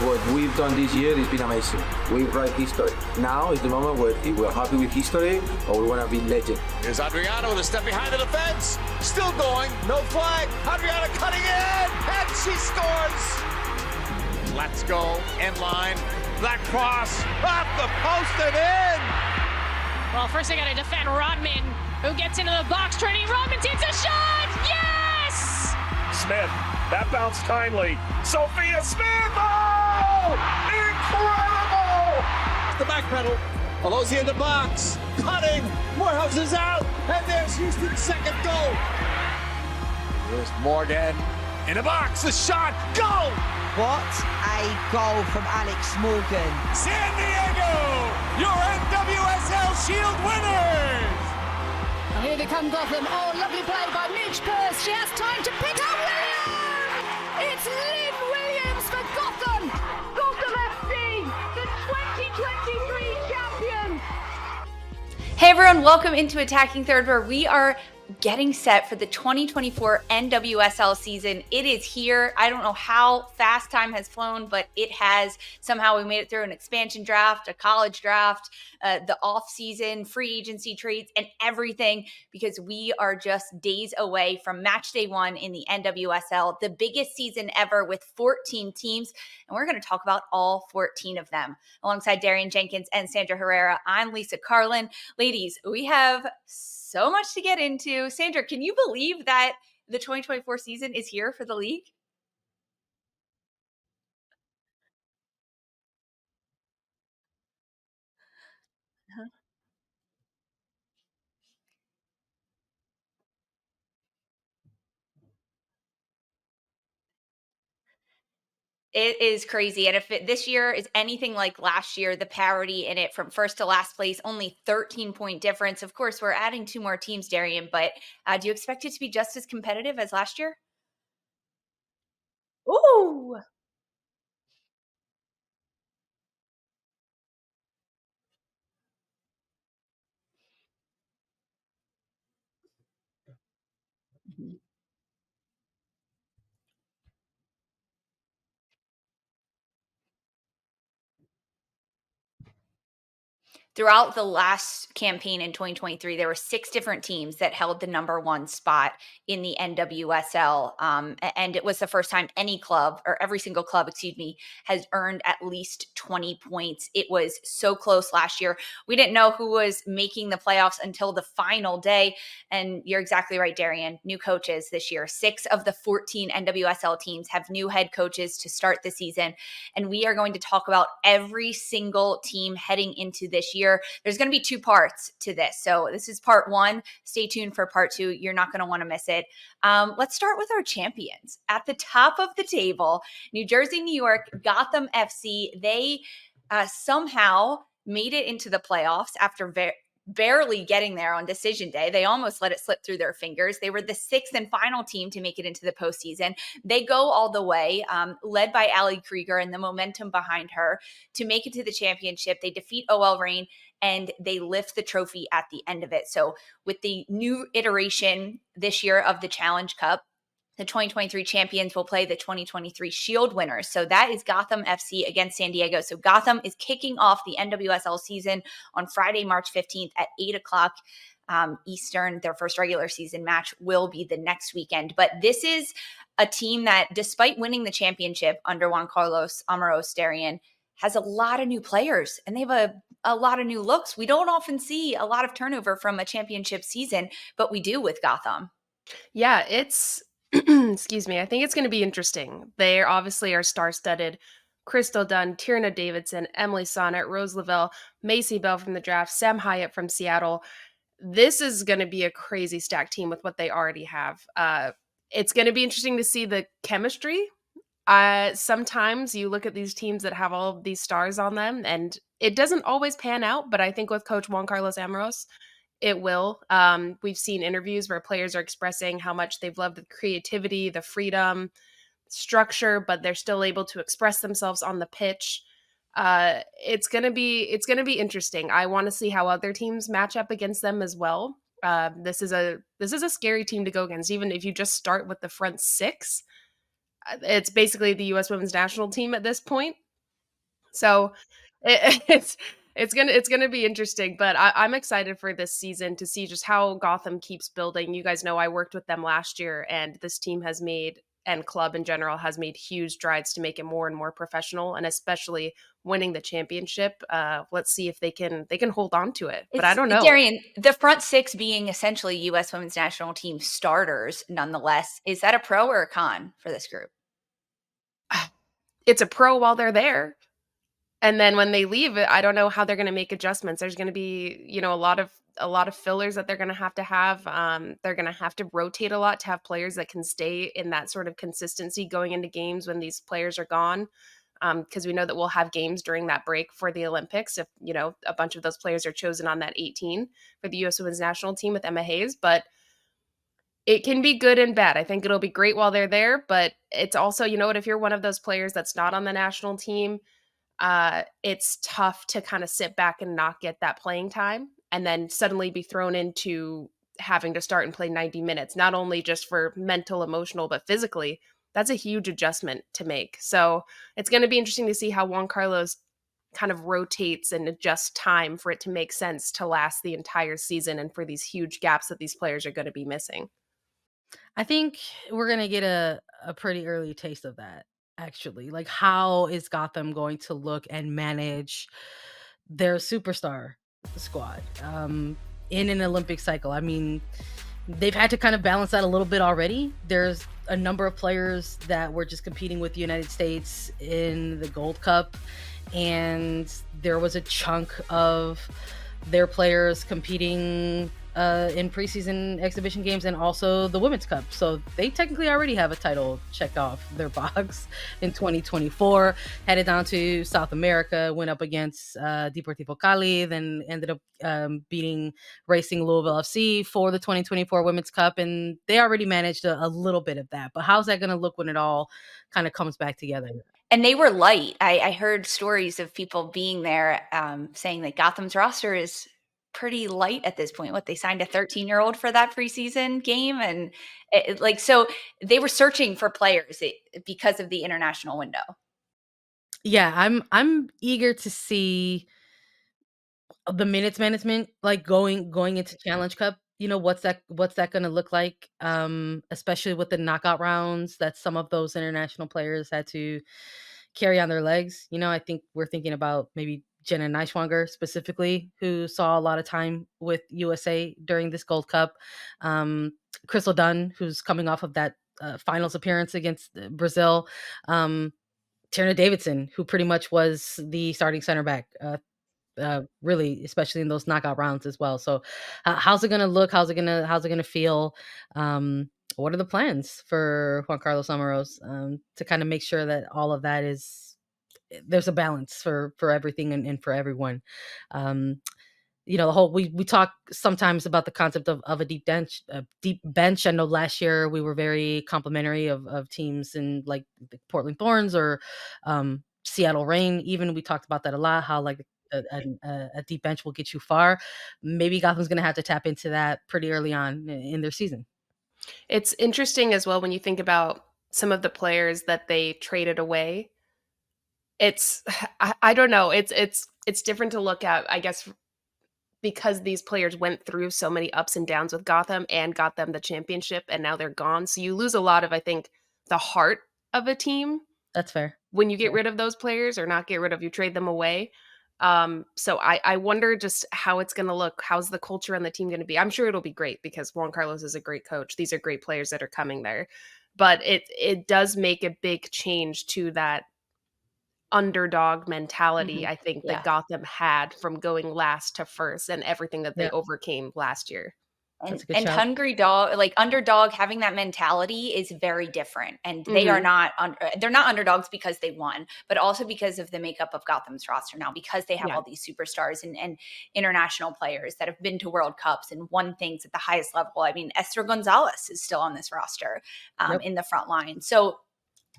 What we've done this year has been amazing. We write history. Now is the moment where if we're happy with history or we want to be legend. Here's Adriana with a step behind the defense. Still going, no flag. Adriana cutting in, and she scores. Let's go, end line. That cross, off the post and in. Well, first they got to defend Rodman, who gets into the box. Trinity Rodman takes a shot. Yes! Smith, that bounced kindly. Sophia Smith, oh! Incredible! The back pedal. Alozie in the box, cutting. Morehouse is out, and there's Houston's second goal. Here's Morgan in the box. The shot, goal! What a goal from Alex Morgan. San Diego, your NWSL Shield winners! Here they come, Gotham. Oh, lovely play by Mitch Purse. She has time to pick up Williams! It's Lynn Williams for Gotham! Gotham FC, the 2023 champions! Hey everyone, welcome into Attacking Third, where we are getting set for the 2024 NWSL season. It is here. I don't know how fast time has flown, but it has. Somehow we made it through an expansion draft, a college draft, the off-season, free agency trades, and everything, because we are just days away from match day 1 in the NWSL, the biggest season ever with 14 teams, and we're going to talk about all 14 of them. Alongside Darian Jenkins and Sandra Herrera, I'm Lisa Carlin. Ladies, we have so much to get into. Sandra, can you believe that the 2024 season is here for the league? It is crazy. And if this year is anything like last year, the parity in it from first to last place, only 13-point difference. Of course, we're adding 2 more teams, Darian, but do you expect it to be just as competitive as last year? Ooh. Throughout the last campaign in 2023, there were 6 different teams that held the number 1 spot in the NWSL. And it was the first time any club, or every single club, has earned at least 20 points. It was so close last year. We didn't know who was making the playoffs until the final day. And you're exactly right, Darian. New coaches this year. 6 of the 14 NWSL teams have new head coaches to start the season. And we are going to talk about every single team heading into this year. There's going to be 2 parts to this. So this is part 1. Stay tuned for part 2. You're not going to want to miss it. Let's start with our champions. At the top of the table, New Jersey, New York, Gotham FC. They somehow made it into the playoffs after barely getting there on decision day. They almost let it slip through their fingers. They were the 6th and final team to make it into the postseason. They go all the way, led by Ali Krieger and the momentum behind her to make it to the championship. They defeat OL Reign and they lift the trophy at the end of it. So with the new iteration this year of the Challenge Cup, the 2023 champions will play the 2023 Shield winners. So that is Gotham FC against San Diego. So Gotham is kicking off the NWSL season on Friday, March 15th at 8 o'clock Eastern. Their first regular season match will be the next weekend. But this is a team that, despite winning the championship under Juan Carlos Amaros, Darian, has a lot of new players and they have a lot of new looks. We don't often see a lot of turnover from a championship season, but we do with Gotham. Yeah, it's excuse me. I think it's going to be interesting. They obviously are star-studded. Crystal Dunn, Tierna Davidson, Emily Sonnet, Rose Lavelle, Macy Bell from the draft, Sam Hyatt from Seattle. This is going to be a crazy stacked team with what they already have. It's going to be interesting to see the chemistry. Sometimes you look at these teams that have all of these stars on them, and it doesn't always pan out, but I think with Coach Juan Carlos Amaros, it will. We've seen interviews where players are expressing how much they've loved the creativity, the freedom, structure, but they're still able to express themselves on the pitch. It's gonna be interesting. I want to see how other teams match up against them as well. This is a scary team to go against. Even if you just start with the front 6, it's basically the U.S. Women's National Team at this point. So it's gonna be interesting, but I'm excited for this season to see just how Gotham keeps building. You guys know I worked with them last year, and this team has made, and club in general has made huge strides to make it more and more professional, and especially winning the championship. Let's see if they can hold on to it. But I don't know. Darian, the front six being essentially U.S. women's national team starters, nonetheless, is that a pro or a con for this group? It's a pro while they're there. And then when they leave, I don't know how they're going to make adjustments. There's going to be, a lot of fillers that they're going to have. They're going to have to rotate a lot to have players that can stay in that sort of consistency going into games when these players are gone. Because we know that we'll have games during that break for the Olympics if, a bunch of those players are chosen on that 18 for the U.S. women's national team with Emma Hayes. But it can be good and bad. I think it'll be great while they're there, but it's also, if you're one of those players that's not on the national team, it's tough to kind of sit back and not get that playing time and then suddenly be thrown into having to start and play 90 minutes, not only just for mental, emotional, but physically. That's a huge adjustment to make. So it's going to be interesting to see how Juan Carlos kind of rotates and adjusts time for it to make sense to last the entire season and for these huge gaps that these players are going to be missing. I think we're going to get a pretty early taste of that, actually. Like, how is Gotham going to look and manage their superstar squad in an Olympic cycle? I mean, they've had to kind of balance that a little bit already. There's a number of players that were just competing with the United States in the Gold Cup, and there was a chunk of their players competing in preseason exhibition games and also the Women's Cup. So they technically already have a title checked off their box in 2024. Headed down to South America, went up against Deportivo Cali, then ended up beating Racing Louisville FC for the 2024 Women's Cup. And they already managed a little bit of that. But how's that going to look when it all kind of comes back together? And they were light. I heard stories of people being there saying that Gotham's roster is pretty light at this point. What, they signed a 13-year-old for that preseason game, and so they were searching for players because of the international window. Yeah, I'm eager to see the minutes management, like going into Challenge Cup. What's that going to look like, especially with the knockout rounds that some of those international players had to carry on their legs. I think we're thinking about maybe Jenna Neiswanger specifically, who saw a lot of time with USA during this Gold Cup. Crystal Dunn, who's coming off of that finals appearance against Brazil. Tierna Davidson, who pretty much was the starting center back, really, especially in those knockout rounds as well. So how's it going to look? How's it going to feel? What are the plans for Juan Carlos Amaros to kind of make sure that all of that there's a balance for everything and for everyone. The whole, we talk sometimes about the concept of a deep bench. I know last year we were very complimentary of teams in like the Portland Thorns or Seattle Reign. Even we talked about that a lot, how like a deep bench will get you far. Maybe Gotham's going to have to tap into that pretty early on in their season. It's interesting as well when you think about some of the players that they traded away. I don't know. It's different to look at, I guess, because these players went through so many ups and downs with Gotham and got them the championship, and now they're gone. So you lose a lot of, I think, the heart of a team. That's fair. When you get rid of those players, or not get rid of, you trade them away. So I wonder just how it's going to look. How's the culture on the team going to be? I'm sure it'll be great because Juan Carlos is a great coach. These are great players that are coming there. But it does make a big change to that underdog mentality, I think, that Gotham had from going last to first and everything that they overcame last year. And hungry dog, like underdog, having that mentality is very different. And they are not, they're not underdogs because they won, but also because of the makeup of Gotham's roster now, because they have all these superstars and international players that have been to World Cups and won things at the highest level. I mean, Esther Gonzalez is still on this roster in the front line. So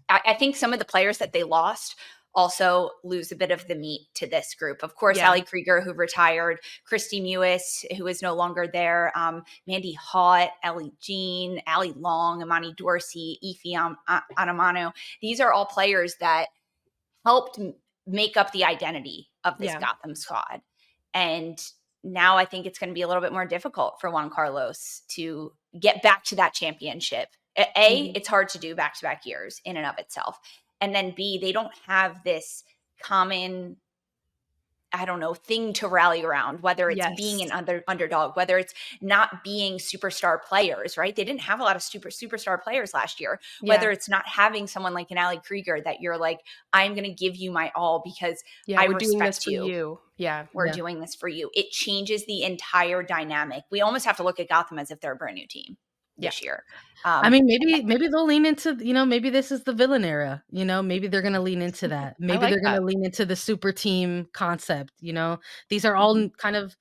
I think some of the players that they lost also lose a bit of the meat to this group. Of course, Ali Krieger, who retired, Christy Mewis, who is no longer there, Mandy Haught, Ellie Jean, Ali Long, Amani Dorsey, Ify Anamanu. These are all players that helped make up the identity of this Gotham squad. And now I think it's going to be a little bit more difficult for Juan Carlos to get back to that championship. It's hard to do back-to-back years in and of itself. And then B, they don't have this common, I don't know, thing to rally around, whether it's being an underdog, whether it's not being superstar players, right? They didn't have a lot of superstar players last year, whether it's not having someone like an Ali Krieger that you're like, I'm going to give you my all because I we're doing this respect for you. We're doing this for you. It changes the entire dynamic. We almost have to look at Gotham as if they're a brand new team this year. I mean, maybe they'll lean into, maybe this is the villain era, maybe they're going to lean into that. Maybe they're going to lean into the super team concept. These are all kind of,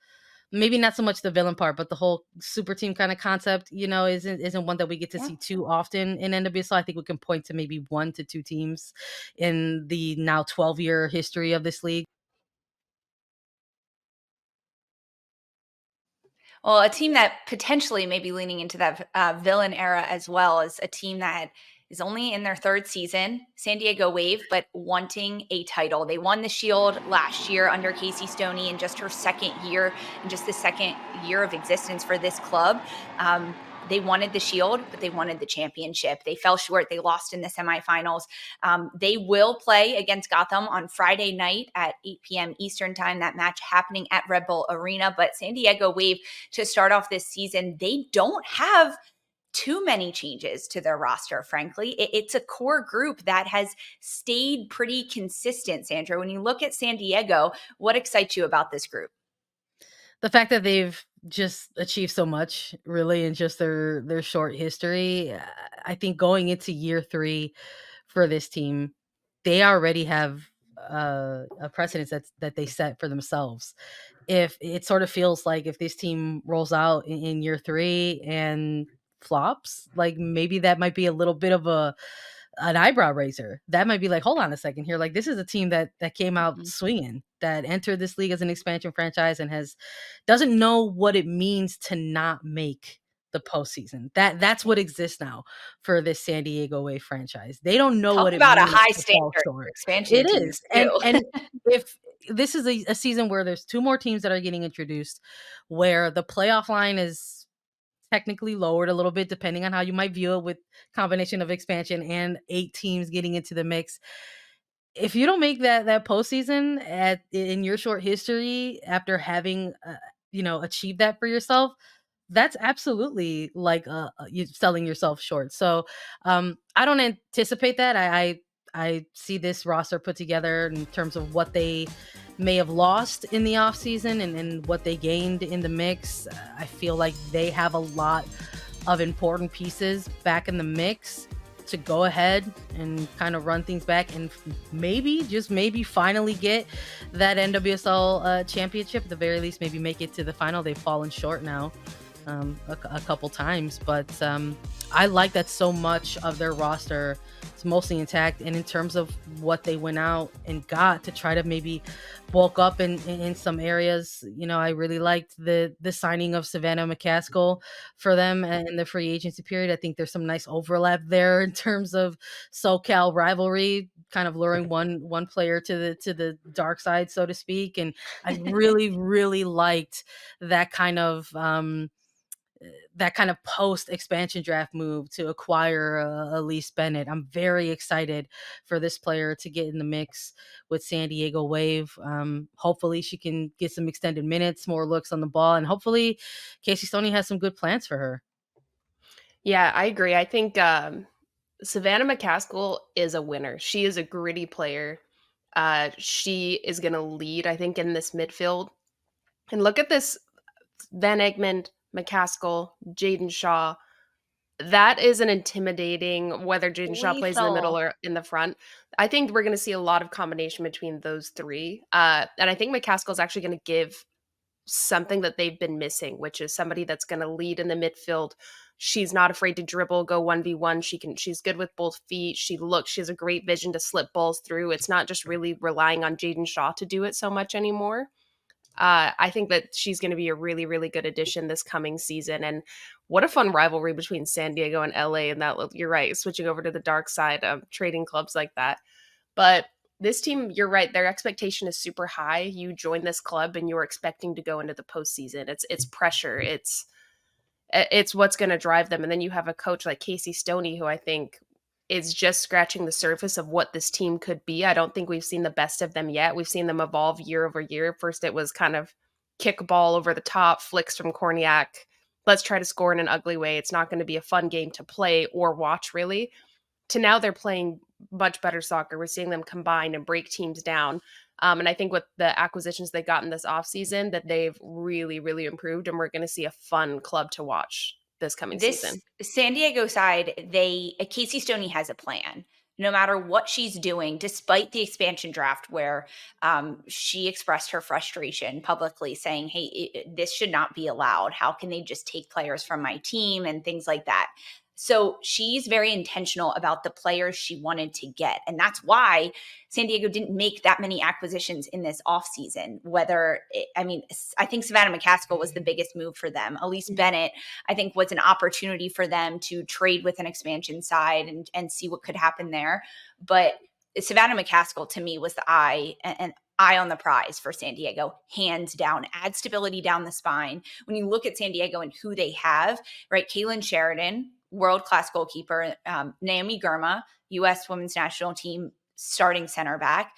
maybe not so much the villain part, but the whole super team kind of concept, isn't one that we get to see too often in NWSL. I think we can point to maybe 1 to 2 teams in the now 12-year history of this league. Well, a team that potentially may be leaning into that villain era as well is a team that is only in their 3rd season, San Diego Wave, but wanting a title. They won the Shield last year under Casey Stoney in just her 2nd year, and just the 2nd year of existence for this club. They wanted the Shield, but they wanted the championship. They fell short. They lost in the semifinals. They will play against Gotham on Friday night at 8 p.m. Eastern time, that match happening at Red Bull Arena. But San Diego Wave, to start off this season, they don't have too many changes to their roster, frankly. It's a core group that has stayed pretty consistent, Sandra. When you look at San Diego, what excites you about this group? The fact that they've just achieved so much really in just their short history. I think going into year 3 for this team, they already have a precedence that they set for themselves. If it sort of feels like if this team rolls out in year 3 and flops, like maybe that might be a little bit of an eyebrow raiser. That might be like, hold on a second here. Like, this is a team that came out swinging, that entered this league as an expansion franchise and doesn't know what it means to not make the postseason. That's what exists now for this San Diego Wave franchise. They don't know what it means. Talk about a high standard expansion. It is. And if this is a season where there's 2 more teams that are getting introduced, where the playoff line is technically lowered a little bit, depending on how you might view it, with combination of expansion and 8 teams getting into the mix. If you don't make that postseason in your short history after having achieved that for yourself, that's absolutely like you selling yourself short. So I don't anticipate that. I see this roster put together in terms of what they may have lost in the offseason and what they gained in the mix. I feel like they have a lot of important pieces back in the mix to go ahead and kind of run things back and maybe, just maybe, finally get that NWSL championship. At the very least, maybe make it to the final. They've fallen short now a couple times, but I like that so much of their roster is mostly intact. And in terms of what they went out and got to try to maybe bulk up in some areas, I really liked the signing of Savannah McCaskill for them in the free agency period. I think there's some nice overlap there in terms of SoCal rivalry, kind of luring one player to the dark side, so to speak. And I really, really liked that kind of post expansion draft move to acquire Elise Bennett. I'm very excited for this player to get in the mix with San Diego Wave. Hopefully she can get some extended minutes, more looks on the ball, and hopefully Casey Stoney has some good plans for her. Yeah, I agree. I think Savannah McCaskill is a winner. She is a gritty player. She is going to lead, I think, in this midfield. And look at this: Van Egmond, McCaskill, Jaden Shaw. That is an intimidating, whether Jaden Shaw plays in the middle or in the front. I think we're going to see a lot of combination between those 3. And I think McCaskill is actually going to give something that they've been missing, which is somebody that's going to lead in the midfield. She's not afraid to dribble, go 1v1. She's good with both feet. She has a great vision to slip balls through. It's not just really relying on Jaden Shaw to do it so much anymore. I think that she's going to be a really, really good addition this coming season. And what a fun rivalry between San Diego and LA. And that, you're right, switching over to the dark side of trading clubs like that. But this team, you're right, their expectation is super high. You join this club and you're expecting to go into the postseason. It's pressure. It's what's going to drive them. And then you have a coach like Casey Stoney, who I think is just scratching the surface of what this team could be. I don't think we've seen the best of them yet. We've seen them evolve year over year. First, it was kind of kick ball over the top, flicks from Korniak. Let's try to score in an ugly way. It's not going to be a fun game to play or watch, really. To now they're playing much better soccer. We're seeing them combine and break teams down. And I think with the acquisitions they got in this offseason, that they've really, really improved, and we're going to see a fun club to watch this coming season. San Diego side, Casey Stoney has a plan. No matter what she's doing, despite the expansion draft where she expressed her frustration publicly saying, hey, this should not be allowed. How can they just take players from my team and things like that? So she's very intentional about the players she wanted to get. And that's why San Diego didn't make that many acquisitions in this offseason. I think Savannah McCaskill was the biggest move for them. Elise Bennett, I think, was an opportunity for them to trade with an expansion side and see what could happen there. But Savannah McCaskill, to me, was the eye on the prize for San Diego, hands down. Add stability down the spine. When you look at San Diego and who they have, right? Kaylin Sheridan, world-class goalkeeper, Naomi Girma, U.S. women's national team starting center back.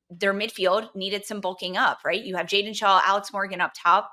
Their midfield needed some bulking up, right? You have Jaden Shaw, Alex Morgan up top.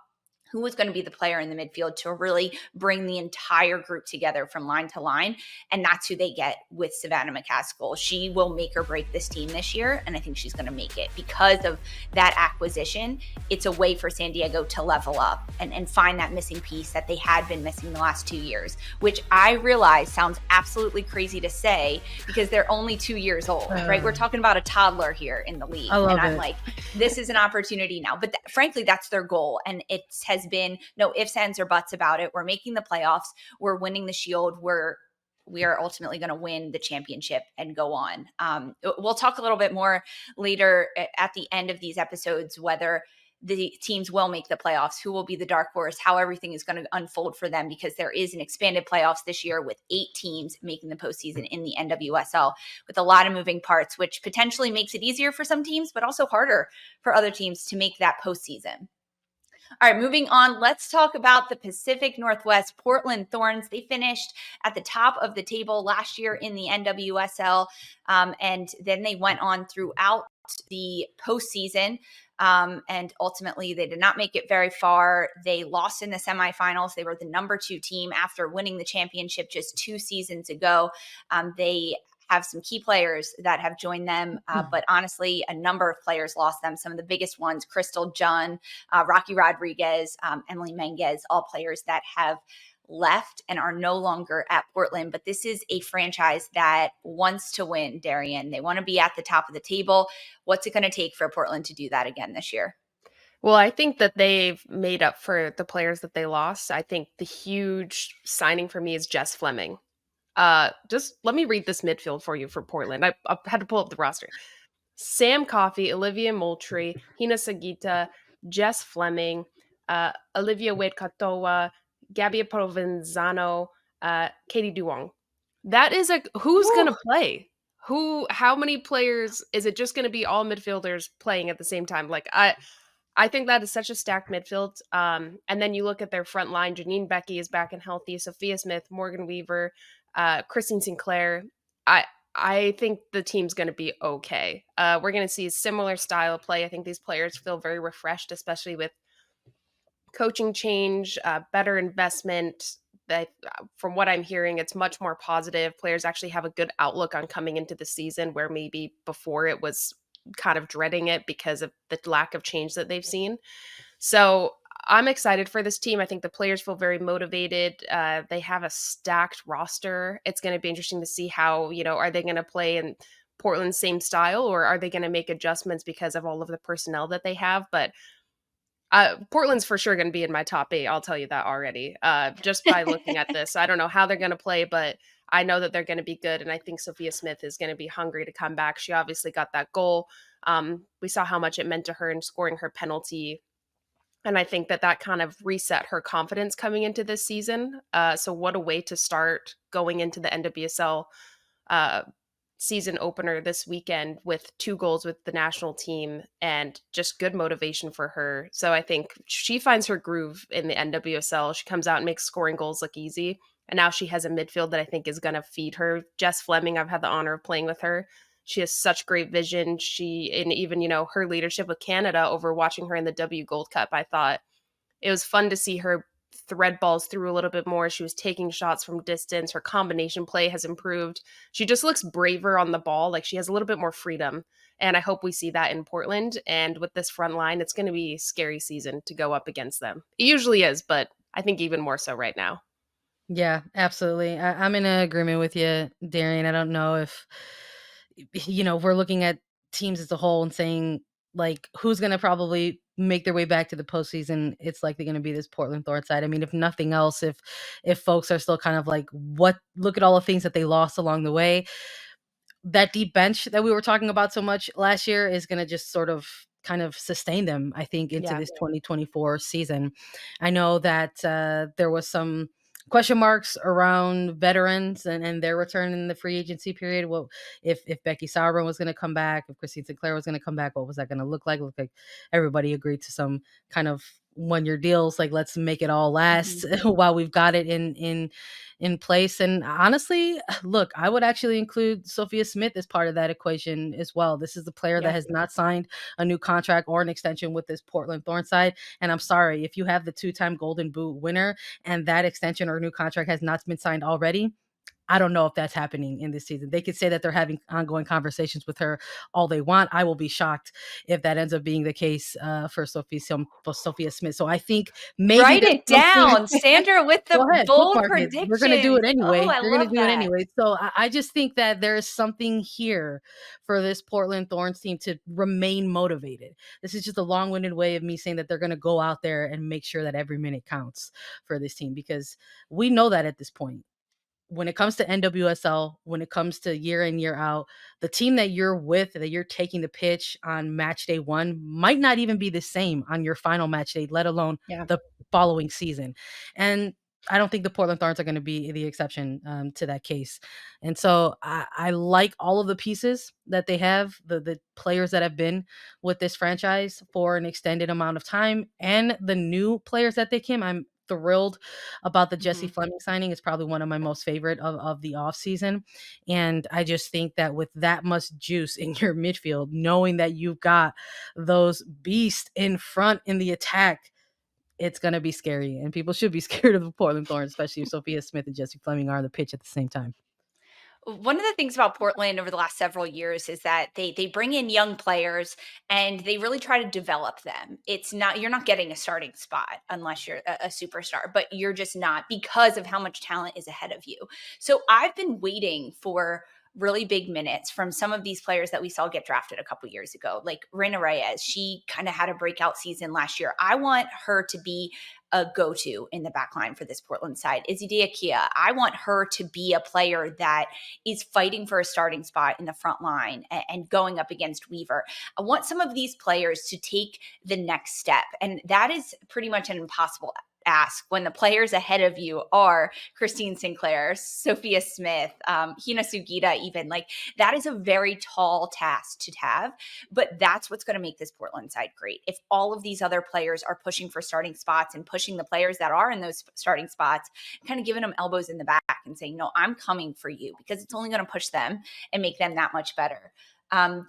Who was going to be the player in the midfield to really bring the entire group together from line to line? And that's who they get with Savannah McCaskill. She will make or break this team this year, and I think she's going to make it. Because of that acquisition, it's a way for San Diego to level up and find that missing piece that they had been missing the last 2 years, which I realize sounds absolutely crazy to say because they're only 2 years old, right? We're talking about a toddler here in the league. I'm like, this is an opportunity now. But frankly, that's their goal. And it has been no ifs, ands, or buts about it. We're making the playoffs. We're winning the Shield. We are ultimately going to win the championship and go on. We'll talk a little bit more later at the end of these episodes, whether the teams will make the playoffs, who will be the dark horse, how everything is going to unfold for them, because there is an expanded playoffs this year with 8 teams making the postseason in the NWSL with a lot of moving parts, which potentially makes it easier for some teams, but also harder for other teams to make that postseason. All right, moving on. Let's talk about the Pacific Northwest Portland Thorns. They finished at the top of the table last year in the NWSL, and then they went on throughout the postseason, and ultimately they did not make it very far. They lost in the semifinals. They were the number 2 team after winning the championship just 2 seasons ago. They have some key players that have joined them, but honestly, a number of players lost them. Some of the biggest ones, Crystal Junn, Rocky Rodriguez, Emily Menguez, all players that have left and are no longer at Portland. But this is a franchise that wants to win, Darian. They want to be at the top of the table. What's it going to take for Portland to do that again this year? Well, I think that they've made up for the players that they lost. I think the huge signing for me is Jess Fleming. Just let me read this midfield for you for Portland. I had to pull up the roster. Sam Coffey, Olivia Moultrie, Hina Sagita, Jess Fleming, Olivia Wade-Katoa, Gabia Provenzano, Katie Duong. That is who's going to play? How many players? Is it just going to be all midfielders playing at the same time? Like, I think that is such a stacked midfield. And then you look at their front line. Janine Becky is back and healthy. Sophia Smith, Morgan Weaver, Christine Sinclair. I think the team's going to be okay. We're going to see a similar style of play. I think these players feel very refreshed, especially with coaching change, better investment. That, from what I'm hearing, it's much more positive. Players actually have a good outlook on coming into the season, where maybe before it was kind of dreading it because of the lack of change that they've seen. So I'm excited for this team. I think the players feel very motivated. They have a stacked roster. It's going to be interesting to see how, are they going to play in Portland's same style, or are they going to make adjustments because of all of the personnel that they have? But Portland's for sure going to be in my top 8. I'll tell you that already, just by looking at this. I don't know how they're going to play, but I know that they're going to be good. And I think Sophia Smith is going to be hungry to come back. She obviously got that goal. We saw how much it meant to her in scoring her penalty. And I think that kind of reset her confidence coming into this season. So what a way to start going into the NWSL season opener this weekend with 2 goals with the national team and just good motivation for her. So I think she finds her groove in the NWSL. She comes out and makes scoring goals look easy. And now she has a midfield that I think is going to feed her. Jess Fleming, I've had the honor of playing with her. She has such great vision. And even, her leadership with Canada over watching her in the W Gold Cup, I thought it was fun to see her thread balls through a little bit more. She was taking shots from distance. Her combination play has improved. She just looks braver on the ball. Like, she has a little bit more freedom. And I hope we see that in Portland. And with this front line, it's going to be a scary season to go up against them. It usually is, but I think even more so right now. Yeah, absolutely. I'm in agreement with you, Darian. I don't know if, we're looking at teams as a whole and saying, like, who's going to probably make their way back to the postseason. It's likely going to be this Portland Thorns side. I mean, if nothing else, if folks are still kind of like, look at all the things that they lost along the way, that deep bench that we were talking about so much last year is going to just sort of kind of sustain them, I think, into this 2024 season. I know that there was some question marks around veterans and their return in the free agency period. Well, if Becky Sauerbrunn was going to come back, if Christine Sinclair was going to come back, what was that going to look like? Looked like everybody agreed to some kind of 1-year deals. Like, let's make it all last while we've got it in place. And honestly, look, I would actually include Sophia Smith as part of that equation as well. This is the player that has not signed a new contract or an extension with this Portland Thorns side. And I'm sorry, if you have the 2-time Golden Boot winner and that extension or new contract has not been signed already, I don't know if that's happening in this season. They could say that they're having ongoing conversations with her all they want. I will be shocked if that ends up being the case for Sophia Smith. So I think maybe write it down, Sandra, with the bold prediction. We're going to do it anyway. We're going to do it anyway. So I just think that there is something here for this Portland Thorns team to remain motivated. This is just a long-winded way of me saying that they're going to go out there and make sure that every minute counts for this team, because we know that at this point, when it comes to NWSL, when it comes to year in, year out, the team that you're with, that you're taking the pitch on match day 1 might not even be the same on your final match day, let alone the following season. And I don't think the Portland Thorns are going to be the exception to that case. And so I like all of the pieces that they have, the players that have been with this franchise for an extended amount of time, and the new players that they came. I'm thrilled about the Jessie Fleming signing. It's probably one of my most favorite of the offseason. And I just think that with that much juice in your midfield, knowing that you've got those beasts in front in the attack, it's going to be scary. And people should be scared of the Portland Thorns, especially if Sophia Smith and Jessie Fleming are on the pitch at the same time. One of the things about Portland over the last several years is that they bring in young players and they really try to develop them. You're not getting a starting spot unless you're a superstar, but you're just not, because of how much talent is ahead of you. So I've been waiting for really big minutes from some of these players that we saw get drafted a couple years ago, like Reina Reyes. She kind of had a breakout season last year. I want her to be a go-to in the back line for this Portland side. Izzy Diakia, I want her to be a player that is fighting for a starting spot in the front line and going up against Weaver. I want some of these players to take the next step. And that is pretty much an impossible ask when the players ahead of you are Christine Sinclair, Sophia Smith, Hina Sugita even. Like, that is a very tall task to have, but that's what's going to make this Portland side great. If all of these other players are pushing for starting spots and pushing the players that are in those starting spots, kind of giving them elbows in the back and saying, no, I'm coming for you, because it's only going to push them and make them that much better.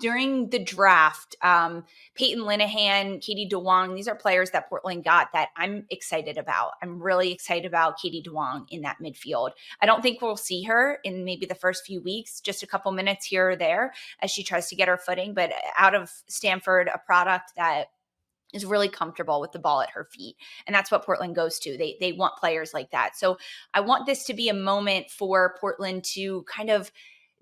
During the draft, Peyton Linehan, Katie DeWong, these are players that Portland got that I'm excited about. I'm really excited about Katie DeWong in that midfield. I don't think we'll see her in maybe the first few weeks, just a couple minutes here or there as she tries to get her footing, but out of Stanford, a product that is really comfortable with the ball at her feet. And that's what Portland goes to. They want players like that. So I want this to be a moment for Portland to kind of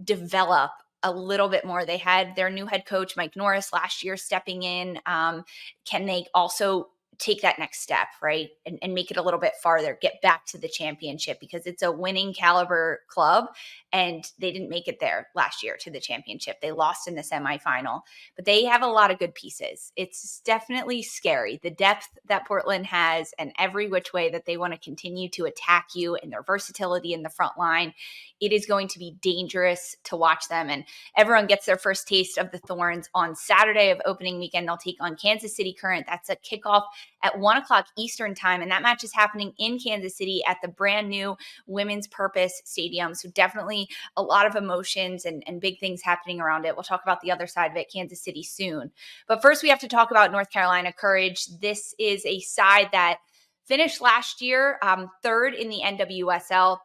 develop a little bit more. They had their new head coach, Mike Norris, last year stepping in. Can they also take that next step, right? And make it a little bit farther, get back to the championship, because it's a winning caliber club and they didn't make it there last year to the championship. They lost in the semifinal, but they have a lot of good pieces. It's definitely scary, the depth that Portland has and every which way that they want to continue to attack you, and their versatility in the front line. It is going to be dangerous to watch them. And everyone gets their first taste of the Thorns on Saturday of opening weekend. They'll take on Kansas City Current. That's a kickoff at 1:00 Eastern time. And that match is happening in Kansas City at the brand new Women's Purpose Stadium. So definitely a lot of emotions and big things happening around it. We'll talk about the other side of it, Kansas City, soon. But first we have to talk about North Carolina Courage. This is a side that finished last year third in the NWSL.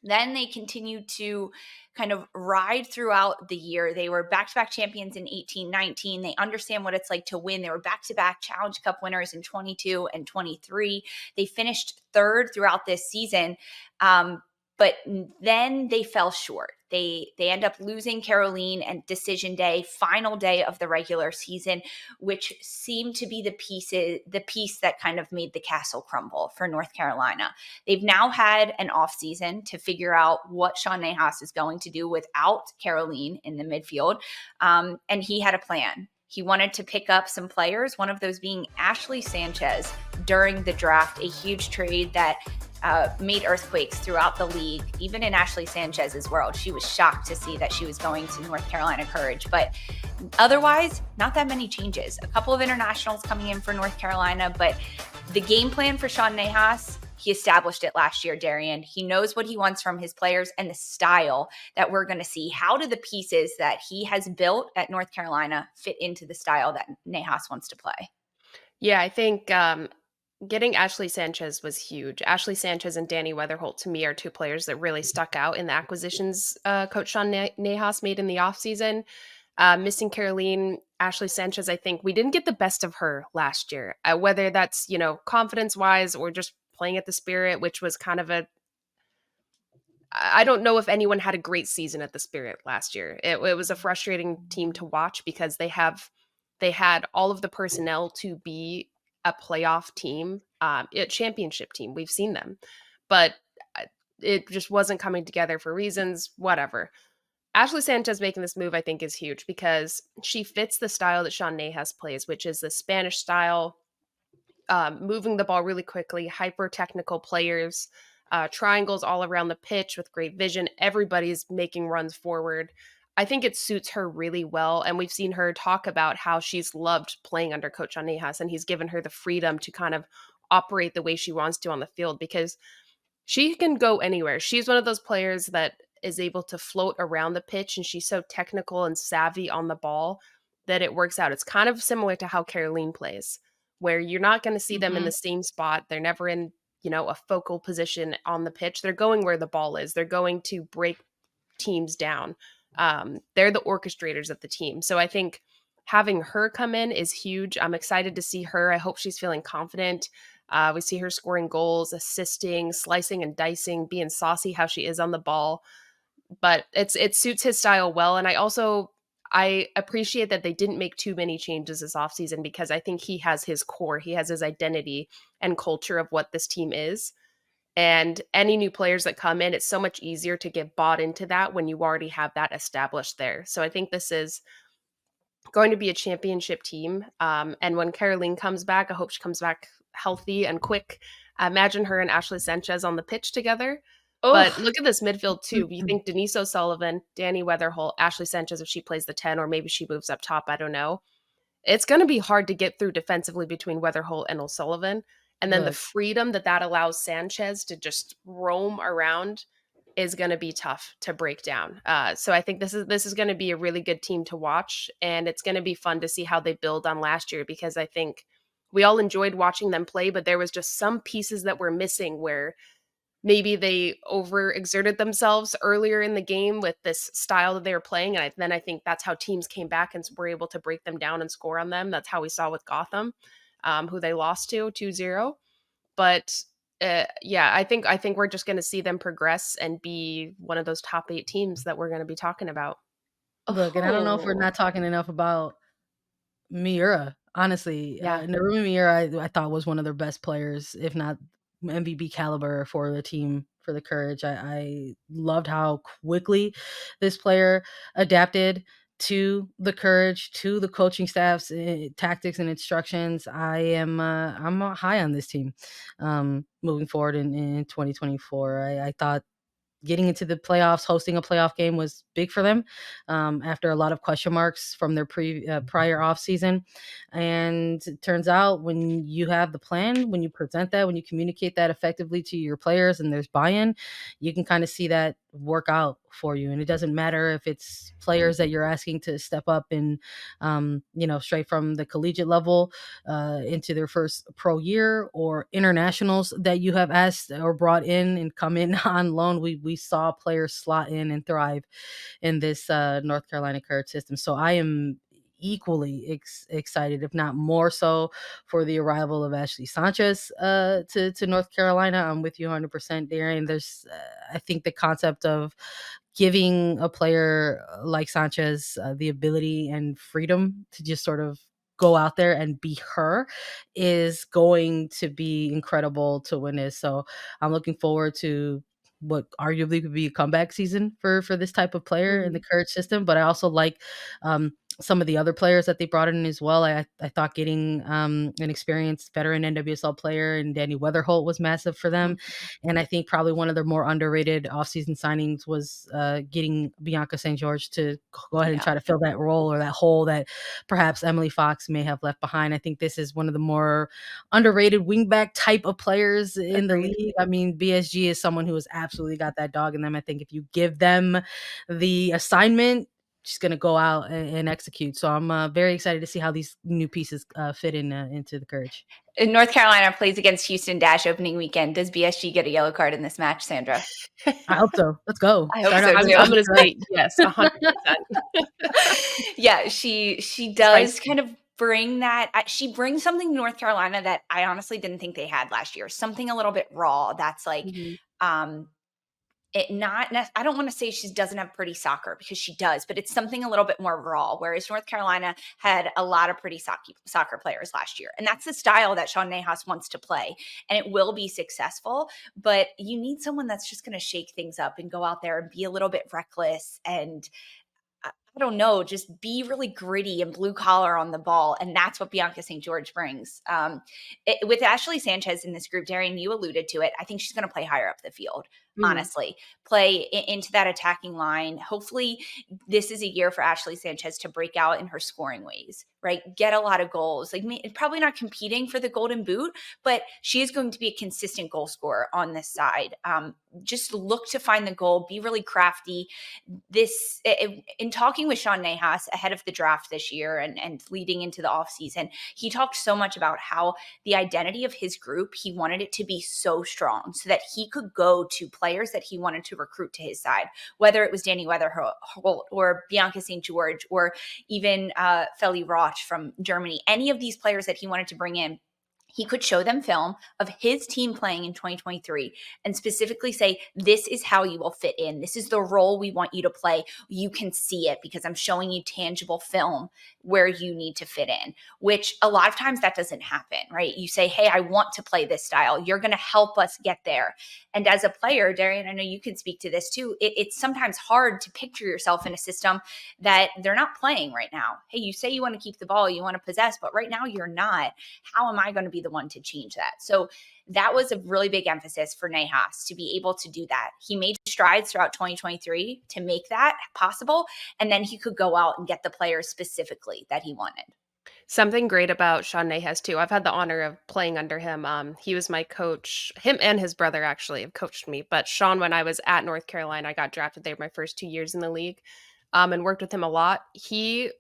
Then they continued to kind of ride throughout the year. They were back-to-back champions in 18-19. They understand what it's like to win. They were back-to-back Challenge Cup winners in 22 and 23. They finished third throughout this season, but then they fell short. They end up losing Carolin and decision day, final day of the regular season, which seemed to be the piece that kind of made the castle crumble for North Carolina. They've now had an offseason to figure out what Sean Nahas is going to do without Carolin in the midfield, and he had a plan. He wanted to pick up some players, one of those being Ashley Sanchez during the draft, a huge trade that made earthquakes throughout the league, even in Ashley Sanchez's world. She was shocked to see that she was going to North Carolina Courage, but otherwise, not that many changes. A couple of internationals coming in for North Carolina, but the game plan for Sean Nahas, he established it last year, Darian. He knows what he wants from his players and the style that we're going to see. How do the pieces that he has built at North Carolina fit into the style that Nahas wants to play? Yeah, I think getting Ashley Sanchez was huge. Ashley Sanchez and Danny Weatherholt, to me, are two players that really stuck out in the acquisitions Coach Sean Nahas made in the offseason. Missing Carolin, Ashley Sanchez, I think we didn't get the best of her last year, whether that's, confidence-wise or just playing at the Spirit, which was kind of I don't know if anyone had a great season at the Spirit last year. It was a frustrating team to watch because they had all of the personnel to be a playoff team, a championship team. We've seen them, but it just wasn't coming together for reasons, whatever. Ashley Sanchez making this move, I think, is huge because she fits the style that Sean Nahas plays, which is the Spanish style, moving the ball really quickly, hyper-technical players, triangles all around the pitch with great vision. Everybody's making runs forward. I think it suits her really well, and we've seen her talk about how she's loved playing under Coach Sean Nahas, and he's given her the freedom to kind of operate the way she wants to on the field because she can go anywhere. She's one of those players that is able to float around the pitch, and she's so technical and savvy on the ball that it works out. It's kind of similar to how Carolin plays, where you're not going to see them in the same spot. They're never in, a focal position on the pitch. They're going where the ball is. They're going to break teams down. They're the orchestrators of the team. So I think having her come in is huge. I'm excited to see her. I hope she's feeling confident. We see her scoring goals, assisting, slicing and dicing, being saucy how she is on the ball. But it suits his style well. And I appreciate that they didn't make too many changes this offseason because I think he has his core. He has his identity and culture of what this team is. And any new players that come in, it's so much easier to get bought into that when you already have that established there. So I think this is going to be a championship team. And when Carolin comes back, I hope she comes back healthy and quick. Imagine her and Ashley Sanchez on the pitch together. Oh. But look at this midfield too. You think Denise O'Sullivan, Danny Weatherholt, Ashley Sanchez, if she plays the 10, or maybe she moves up top, I don't know. It's going to be hard to get through defensively between Weatherholt and O'Sullivan. And then the freedom that allows Sanchez to just roam around is going to be tough to break down. So I think this is going to be a really good team to watch, and it's going to be fun to see how they build on last year because I think we all enjoyed watching them play, but there was just some pieces that were missing where maybe they overexerted themselves earlier in the game with this style that they were playing. And then I think that's how teams came back and were able to break them down and score on them. That's how we saw with Gotham. Who they lost to 2-0. But I think we're just going to see them progress and be one of those top 8 teams that we're going to be talking about. Look, and I don't know if we're not talking enough about Miura. honestly. Yeah. Narumi Miura, I thought was one of their best players, if not MVP caliber for the team for the Courage. I loved how quickly this player adapted to the Courage, to the coaching staff's tactics and instructions. I'm high on this team moving forward in 2024. I thought getting into the playoffs, hosting a playoff game was big for them after a lot of question marks from their prior off season. And it turns out when you have the plan, when you present that, when you communicate that effectively to your players and there's buy-in, you can kind of see that work out for you. And it doesn't matter if it's players that you're asking to step up and, straight from the collegiate level into their first pro year, or internationals that you have asked or brought in and come in on loan. We saw players slot in and thrive in this North Carolina Courage system. So I am equally excited, if not more so, for the arrival of Ashley Sanchez to North Carolina. I'm with you 100%, Darian. There's, I think, the concept of giving a player like Sanchez the ability and freedom to just sort of go out there and be her is going to be incredible to witness. So I'm looking forward to what arguably could be a comeback season for this type of player in the Courage system. But I also like some of the other players that they brought in as well. I thought getting an experienced veteran NWSL player and Danny Weatherholt was massive for them. And I think probably one of their more underrated offseason signings was getting Bianca St. George to go ahead and try to fill that role or that hole that perhaps Emily Fox may have left behind. I think this is one of the more underrated wingback type of players in the league. I mean, BSG is someone who has absolutely got that dog in them. I think if you give them the assignment, she's going to go out and execute. So I'm very excited to see how these new pieces fit into the Courage. North Carolina plays against Houston Dash opening weekend. Does BSG get a yellow card in this match, Sandra? I hope so. Let's go. I hope so too. I'm going to say yes, 100%. Yeah, she does kind of bring that. She brings something to North Carolina that I honestly didn't think they had last year. Something a little bit raw. That's like, I don't want to say she doesn't have pretty soccer, because she does, but it's something a little bit more raw. Whereas North Carolina had a lot of pretty soccer players last year. And that's the style that Sean Nahas wants to play. And it will be successful, but you need someone that's just going to shake things up and go out there and be a little bit reckless and, I don't know, just be really gritty and blue collar on the ball. And that's what Bianca St. George brings. With Ashley Sanchez in this group, Darian, you alluded to it. I think she's going to play higher up the field, honestly, play into that attacking line. Hopefully this is a year for Ashley Sanchez to break out in her scoring ways, right? Get a lot of goals, like probably not competing for the Golden Boot, but she is going to be a consistent goal scorer on this side. Just look to find the goal, be really crafty. In talking with Sean Nahas ahead of the draft this year and leading into the offseason, he talked so much about how the identity of his group, he wanted it to be so strong so that he could go to players that he wanted to recruit to his side, whether it was Danny Weatherholt or Bianca St. George or even Feli Roch from Germany. Any of these players that he wanted to bring in, he could show them film of his team playing in 2023 and specifically say, this is how you will fit in. This is the role we want you to play. You can see it because I'm showing you tangible film where you need to fit in, which a lot of times that doesn't happen, right? You say, hey, I want to play this style. You're going to help us get there. And as a player, Darian, I know you can speak to this too. It's sometimes hard to picture yourself in a system that they're not playing right now. Hey, you say you want to keep the ball, you want to possess, but right now you're not. How am I going to be the one to change that? So that was a really big emphasis for Nahas to be able to do that. He made strides throughout 2023 to make that possible. And then he could go out and get the players specifically that he wanted. Something great about Sean Nahas too. I've had the honor of playing under him. He was my coach. Him and his brother actually have coached me. But Sean, when I was at North Carolina, I got drafted there my first 2 years in the league, and worked with him a lot. He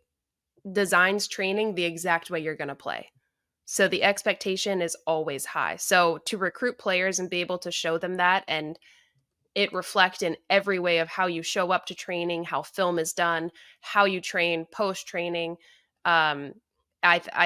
designs training the exact way you're going to play. So the expectation is always high. So to recruit players and be able to show them that and it reflect in every way of how you show up to training, how film is done, how you train post-training, I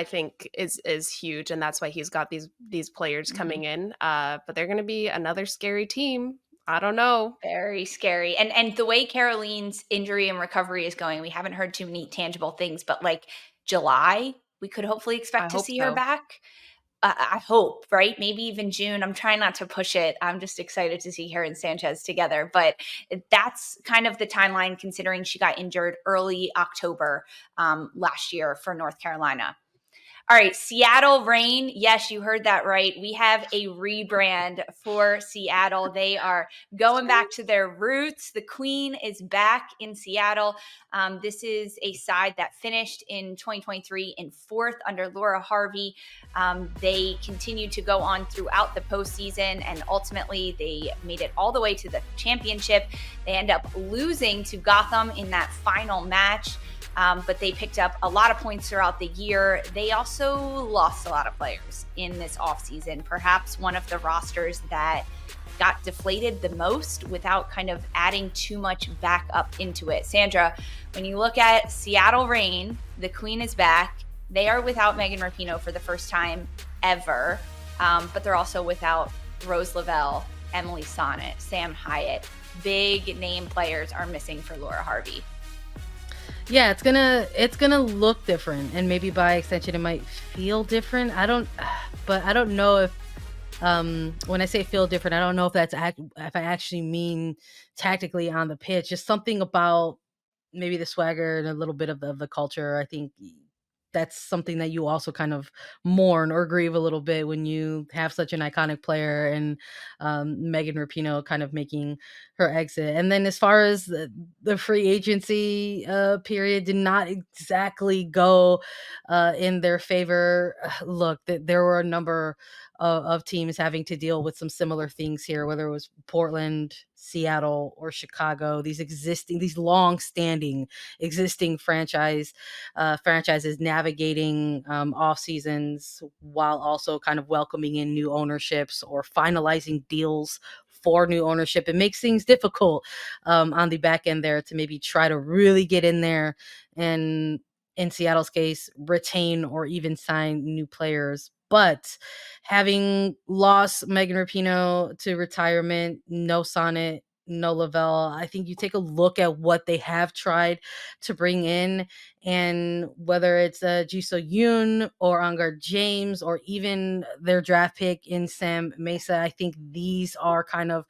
think is huge. And that's why he's got these players coming in. But they're going to be another scary team. I don't know. Very scary. And the way Caroline's injury and recovery is going, we haven't heard too many tangible things, but like July, we could hopefully I expect to hope see her so. back. I hope, right? Maybe even June. I'm trying not to push it. I'm just excited to see her and Sanchez together. But that's kind of the timeline, considering she got injured early October last year for North Carolina. All right, Seattle Reign. Yes, you heard that right. We have a rebrand for Seattle. They are going back to their roots. The Queen is back in Seattle. This is a side that finished in 2023 in 4th under Laura Harvey. They continued to go on throughout the postseason, and ultimately they made it all the way to the championship. They end up losing to Gotham in that final match. But they picked up a lot of points throughout the year. They also lost a lot of players in this offseason, perhaps one of the rosters that got deflated the most without kind of adding too much back up into it. Sandra, when you look at Seattle Reign, the Queen is back. They are without Megan Rapinoe for the first time ever, but they're also without Rose Lavelle, Emily Sonnet, Sam Hyatt. Big name players are missing for Laura Harvey. Yeah, it's gonna look different, and maybe by extension, it might feel different. But I don't know if, when I say feel different, I don't know if if I actually mean tactically on the pitch. Just something about maybe the swagger and a little bit of the culture. I think that's something that you also kind of mourn or grieve a little bit when you have such an iconic player, and Megan Rapinoe kind of making her exit. And then as far as the free agency period did not exactly go in their favor. Look, there were a number of teams having to deal with some similar things here, whether it was Portland, Seattle, or Chicago. These long-standing existing franchises navigating off seasons while also kind of welcoming in new ownerships or finalizing deals for new ownership. It makes things difficult on the back end there to maybe try to really get in there and, in Seattle's case, retain or even sign new players. But having lost Megan Rapinoe to retirement, no Sonnet, no Lavelle, I think you take a look at what they have tried to bring in, and whether it's Jisoo Yoon or Angar James or even their draft pick in Sam Mesa, I think these are kind of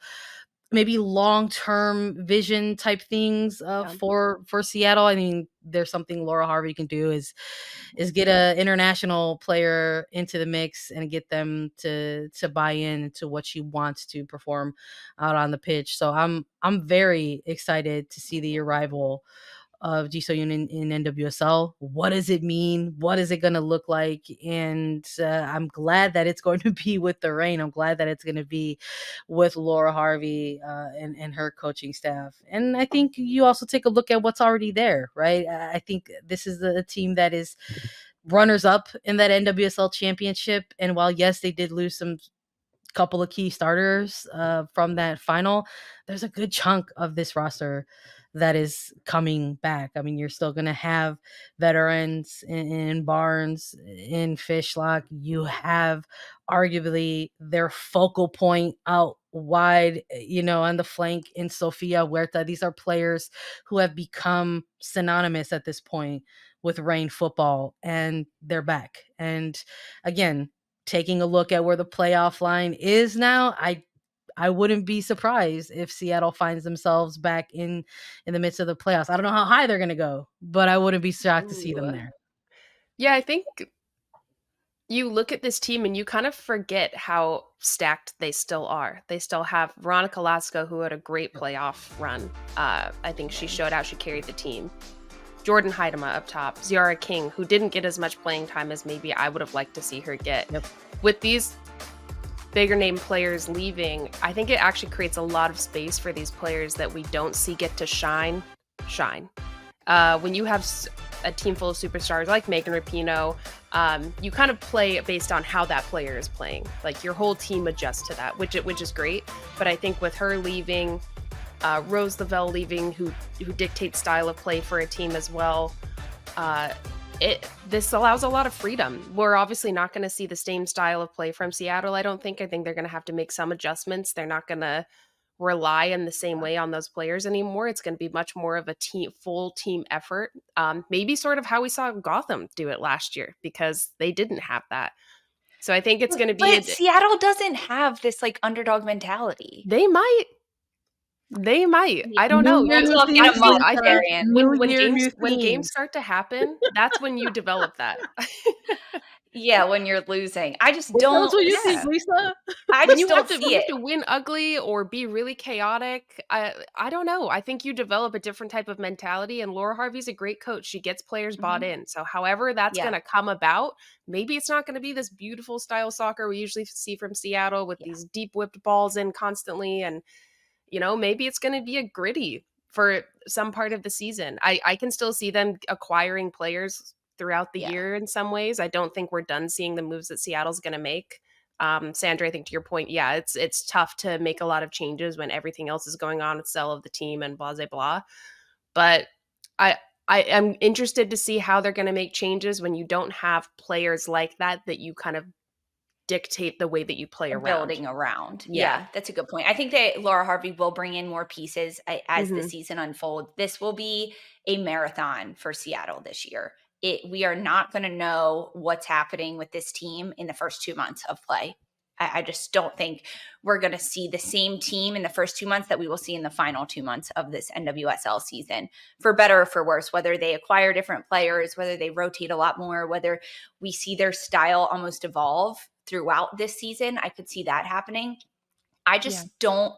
maybe long-term vision type things for Seattle. I mean, there's something Laura Harvey can do is get a international player into the mix and get them to buy in to what she wants to perform out on the pitch. So I'm very excited to see the arrival of Jisoo Yoon in NWSL. What does it mean? What is it going to look like? And I'm glad that it's going to be with the Reign. I'm glad that it's going to be with Laura Harvey and her coaching staff. And I think you also take a look at what's already there, right? I think this is a team that is runners up in that NWSL championship. And while, yes, they did lose some couple of key starters from that final, there's a good chunk of this roster that is coming back. I mean, you're still going to have veterans in Barnes, in Fishlock. You have arguably their focal point out wide, on the flank in Sofia Huerta. These are players who have become synonymous at this point with Reign football, and they're back. And again, taking a look at where the playoff line is now, I wouldn't be surprised if Seattle finds themselves back in the midst of the playoffs. I don't know how high they're going to go, but I wouldn't be shocked to see them there. Yeah, I think you look at this team and you kind of forget how stacked they still are. They still have Veronica Lasco, who had a great playoff run. I think she showed out. She carried the team. Jordan Heidema up top. Ziara King, who didn't get as much playing time as maybe I would have liked to see her get. Yep. With these bigger name players leaving, I think it actually creates a lot of space for these players that we don't see get to shine. When you have a team full of superstars like Megan Rapinoe, you kind of play based on how that player is playing. Like, your whole team adjusts to that, which is great. But I think with her leaving, Rose Lavelle leaving, who dictates style of play for a team as well, this allows a lot of freedom. We're obviously not going to see the same style of play from Seattle, I don't think. I think they're going to have to make some adjustments. They're not going to rely in the same way on those players anymore. It's going to be much more of a full team effort. Maybe sort of how we saw Gotham do it last year, because they didn't have that. So I think it's going to be. But Seattle doesn't have this like underdog mentality. They might. I don't know. When games start to happen, that's when you develop that. Yeah, when you're losing. I just don't. That's what you think, Lisa? I just don't see you it. have to win ugly or be really chaotic. I don't know. I think you develop a different type of mentality, and Laura Harvey's a great coach. She gets players bought in. So however that's going to come about, maybe it's not going to be this beautiful style soccer we usually see from Seattle with these deep whipped balls in constantly. And, maybe it's going to be a gritty for some part of the season. I can still see them acquiring players throughout the year in some ways. I don't think we're done seeing the moves that Seattle's going to make. Sandra, I think to your point, it's tough to make a lot of changes when everything else is going on with sell of the team and blah, blah, blah. But I am interested to see how they're going to make changes when you don't have players like that you kind of dictate the way that you play around. Building around. Yeah, that's a good point. I think that Laura Harvey will bring in more pieces as the season unfolds. This will be a marathon for Seattle this year. We are not going to know what's happening with this team in the first 2 months of play. I just don't think we're going to see the same team in the first 2 months that we will see in the final 2 months of this NWSL season, for better or for worse, whether they acquire different players, whether they rotate a lot more, whether we see their style almost evolve throughout this season. I could see that happening. I just don't.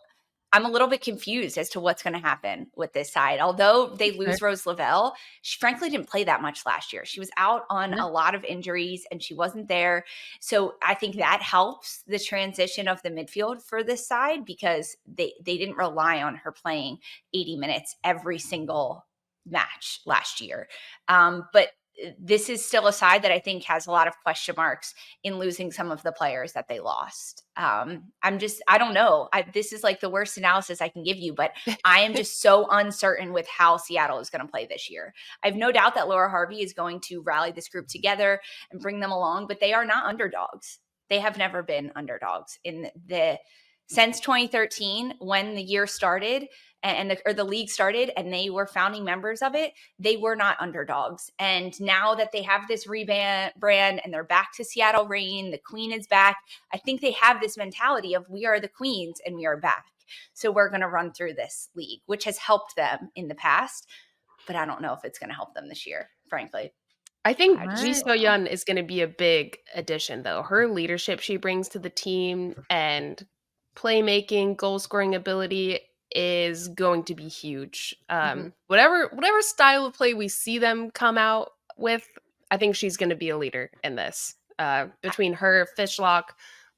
I'm a little bit confused as to what's going to happen with this side. Although they lose Rose Lavelle, she frankly didn't play that much last year. She was out on a lot of injuries and she wasn't there. So I think that helps the transition of the midfield for this side, because they didn't rely on her playing 80 minutes every single match last year. But this is still a side that I think has a lot of question marks in losing some of the players that they lost. I don't know. This is like the worst analysis I can give you, but I am just so uncertain with how Seattle is going to play this year. I have no doubt that Laura Harvey is going to rally this group together and bring them along, but they are not underdogs. They have never been underdogs since 2013, when the year started or the league started and they were founding members of it. They were not underdogs. And now that they have this rebrand and they're back to Seattle Reign, the Queen is back. I think they have this mentality of we are the Queens and we are back. So we're going to run through this league, which has helped them in the past, but I don't know if it's going to help them this year, frankly. I think Ji So-yeon is going to be a big addition, though. Her leadership she brings to the team and playmaking, goal scoring ability is going to be huge. Whatever style of play we see them come out with, I think she's going to be a leader in this. Between her, Fishlock,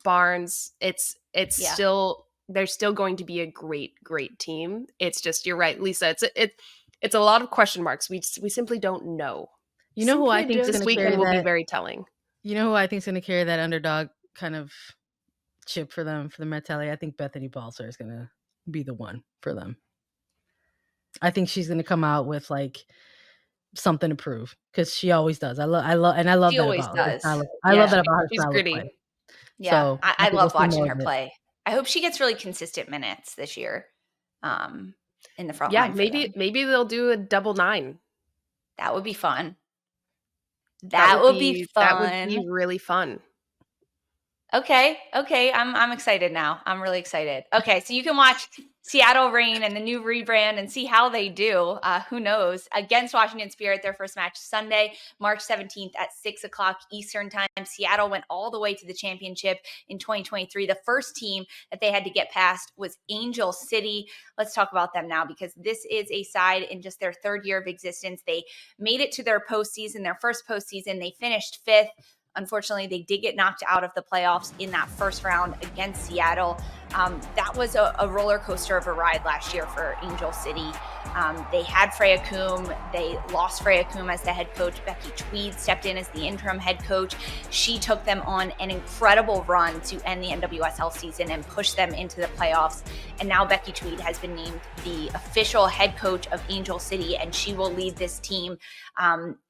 Barnes, it's still, they're still going to be a great team. It's just, you're right, Lisa. It's a lot of question marks. We simply don't know. You know who I think this weekend will be very telling. You know who I think is going to carry that underdog kind of chip for them, for the mentality? I think Bethany Balcer is going to be the one for them. I think she's going to come out with like something to prove, because she always does. I love that she always about does. her. I love that about her. She's gritty. Yeah, so I love watching her play. I hope she gets really consistent minutes this year. In the front line. Yeah, maybe they'll do a double 9. That would be fun. That would be fun. That would be really fun. Okay. I'm excited now. I'm really excited. Okay, so you can watch Seattle Reign and the new rebrand and see how they do. Who knows? Against Washington Spirit, their first match Sunday, March 17th at 6 o'clock Eastern time. Seattle went all the way to the championship in 2023. The first team that they had to get past was Angel City. Let's talk about them now, because this is a side in just their third year of existence. They made it to their postseason, their first postseason. They finished 5th. Unfortunately, they did get knocked out of the playoffs in that first round against Seattle. That was a roller coaster of a ride last year for Angel City. They had Freya Coombe. They lost Freya Coombe as the head coach. Becky Tweed stepped in as the interim head coach. She took them on an incredible run to end the NWSL season and push them into the playoffs. And now Becky Tweed has been named the official head coach of Angel City, and she will lead this team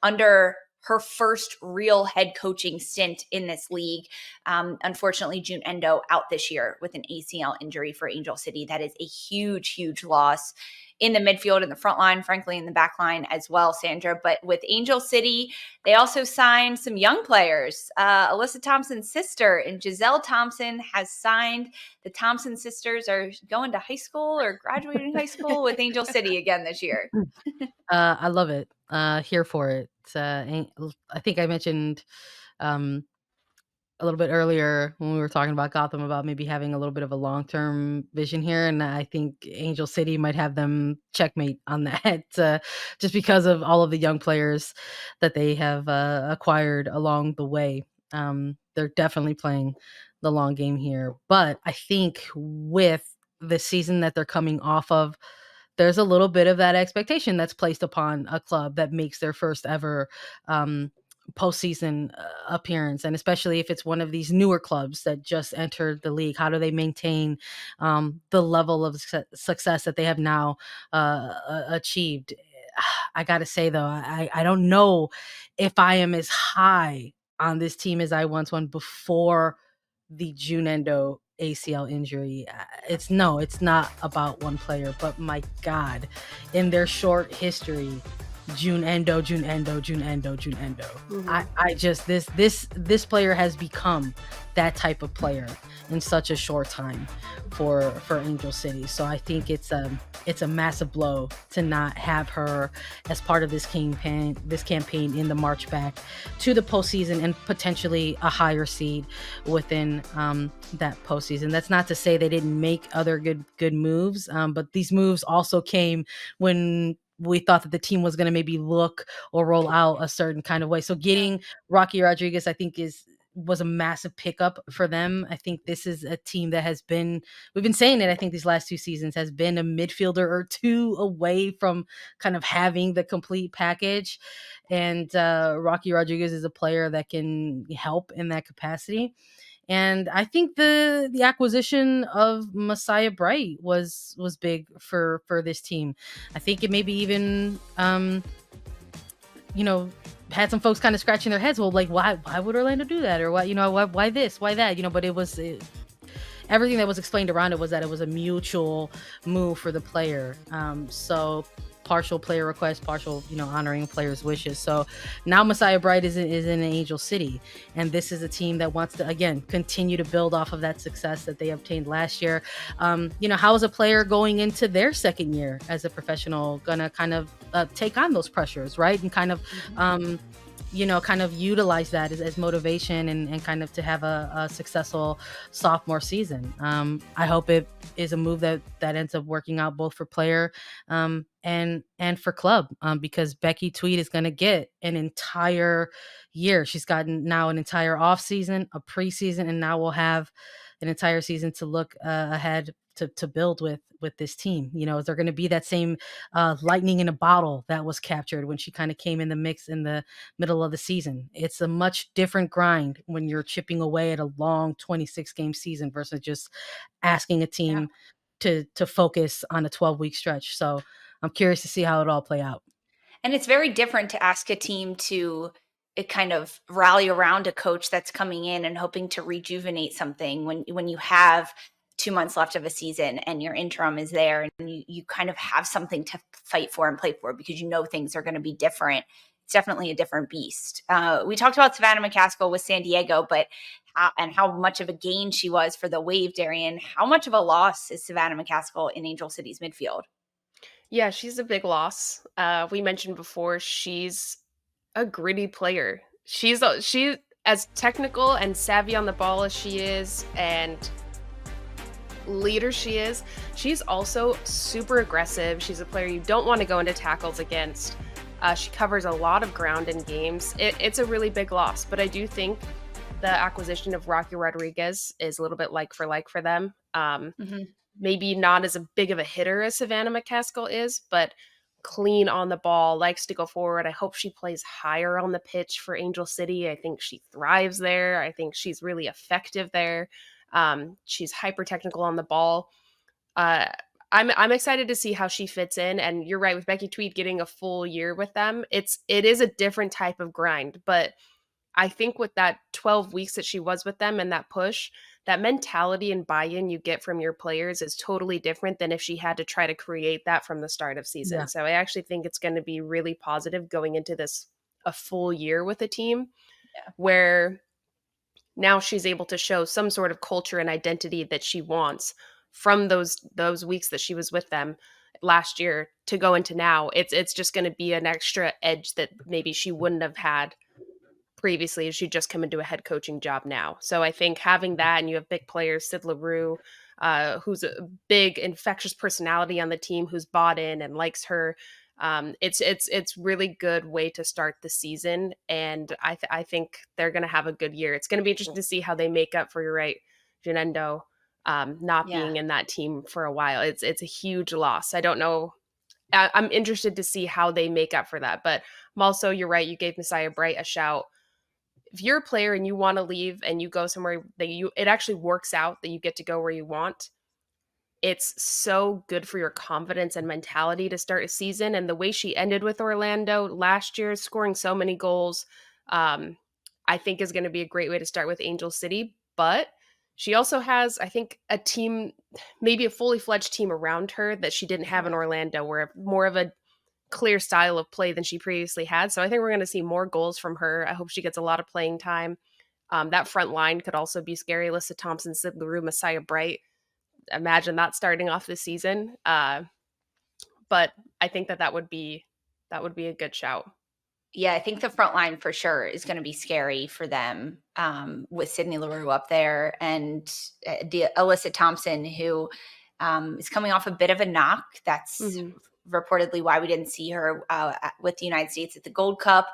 under her first real head coaching stint in this league. Unfortunately, June Endo out this year with an ACL injury for Angel City. That is a huge, huge loss in the midfield, in the front line, frankly, in the back line as well, Sandra. But with Angel City, they also signed some young players. Alyssa Thompson's sister and Giselle Thompson has signed. The Thompson sisters are going to high school or graduating high school with Angel City again this year. I love it. Here for it. I think I mentioned a little bit earlier when we were talking about Gotham about maybe having a little bit of a long-term vision here, and I think Angel City might have them checkmate on that, just because of all of the young players that they have acquired along the way. They're definitely playing the long game here, but I think with the season that they're coming off of, there's a little bit of that expectation that's placed upon a club that makes their first ever postseason appearance, and especially if it's one of these newer clubs that just entered the league. How do they maintain the level of success that they have now achieved? I gotta say though, I don't know if I am as high on this team as I once was before the June Endo ACL injury. It's not about one player, but my God, in their short history, June Endo. I just this player has become that type of player in such a short time for Angel City. So I think it's a massive blow to not have her as part of this campaign in the march back to the postseason and potentially a higher seed within that postseason. That's not to say they didn't make other good moves, but these moves also came when we thought that the team was going to maybe look or roll out a certain kind of way. So getting Rocky Rodriguez, I think was a massive pickup for them. I think this is a team that we've been saying it, I think these last 2 seasons, has been a midfielder or two away from kind of having the complete package. And Rocky Rodriguez is a player that can help in that capacity. And I think the acquisition of Messiah Bright was big for this team. I think it maybe even had some folks kind of scratching their heads. Well, like why would Orlando do that, or why this, why that? But everything that was explained around it was that it was a mutual move for the player. So partial player request, partial, honoring players' wishes. So now Messiah Bright is in Angel City, and this is a team that wants to again continue to build off of that success that they obtained last year. How is a player going into their second year as a professional gonna kind of take on those pressures, right? And kind of kind of utilize that as motivation and kind of to have a successful sophomore season. I hope it is a move that ends up working out both for player and for club, because Becky Tweed is going to get an entire year. She's gotten now an entire off season, a preseason, and now we'll have an entire season to look ahead to build with this team. Is there going to be that same lightning in a bottle that was captured when she kind of came in the mix in the middle of the season? It's a much different grind when you're chipping away at a long 26 game season versus just asking a team to focus on a 12-week stretch. So I'm curious to see how it all play out. And it's very different to ask a team to kind of rally around a coach that's coming in and hoping to rejuvenate something when you have 2 months left of a season and your interim is there and you kind of have something to fight for and play for because things are going to be different. It's definitely a different beast. We talked about Savannah McCaskill with San Diego, but how much of a gain she was for the Wave, Darian. How much of a loss is Savannah McCaskill in Angel City's midfield? Yeah, she's a big loss. We mentioned before, she's a gritty player. She's as technical and savvy on the ball as she is, and leader she is. She's also super aggressive. She's a player you don't want to go into tackles against. She covers a lot of ground in games. It's a really big loss, but I do think the acquisition of Rocky Rodriguez is a little bit like for them. Maybe not as a big of a hitter as Savannah McCaskill is, but clean on the ball, likes to go forward. I hope she plays higher on the pitch for Angel City. I think she thrives there. I think she's really effective there. She's hyper technical on the ball. I I'm excited to see how she fits in. And you're right, with Becky Tweed getting a full year with them, it is a different type of grind. But I think with that 12 weeks that she was with them and that push, that mentality and buy-in you get from your players is totally different than if she had to try to create that from the start of season. Yeah. So I actually think it's going to be really positive going into this a full year with a team where now she's able to show some sort of culture and identity that she wants from those weeks that she was with them last year to go into now. It's just going to be an extra edge that maybe she wouldn't have had previously as she just come into a head coaching job now. So I think having that, and you have big players, Sid LaRue, who's a big infectious personality on the team, who's bought in and likes her. It's really good way to start the season, and I think they're going to have a good year. It's going to be interesting to see how they make up for, you're right, Janendo not being in that team for a while. It's a huge loss. I don't know. I'm interested to see how they make up for that. But I'm also, you're right, you gave Messiah Bright a shout. If you're a player and you want to leave and you go somewhere that it actually works out that you get to go where you want, it's so good for your confidence and mentality to start a season. And the way she ended with Orlando last year, scoring so many goals, I think is going to be a great way to start with Angel City. But she also has, I think, a team, maybe a fully fledged team around her that she didn't have in Orlando, where more of a clear style of play than she previously had. So I think we're going to see more goals from her. I hope she gets a lot of playing time. That front line could also be scary. Alyssa Thompson, Sid LaRue, Messiah Bright. Imagine that starting off the season. But I think that would be a good shout. Yeah, I think the front line for sure is going to be scary for them with Sydney LaRue up there and Alyssa Thompson, who is coming off a bit of a knock. That's reportedly why we didn't see her with the United States at the Gold Cup.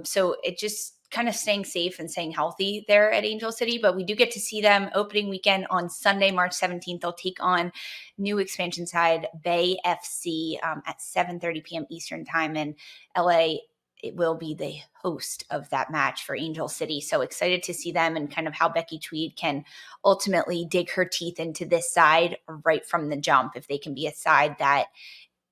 So it just kind of staying safe and staying healthy there at Angel City. But we do get to see them opening weekend on Sunday, March 17th. They'll take on new expansion side Bay FC at 7:30 p.m. Eastern time in LA. It will be the host of that match for Angel City. So excited to see them and kind of how Becky Tweed can ultimately dig her teeth into this side right from the jump, if they can be a side that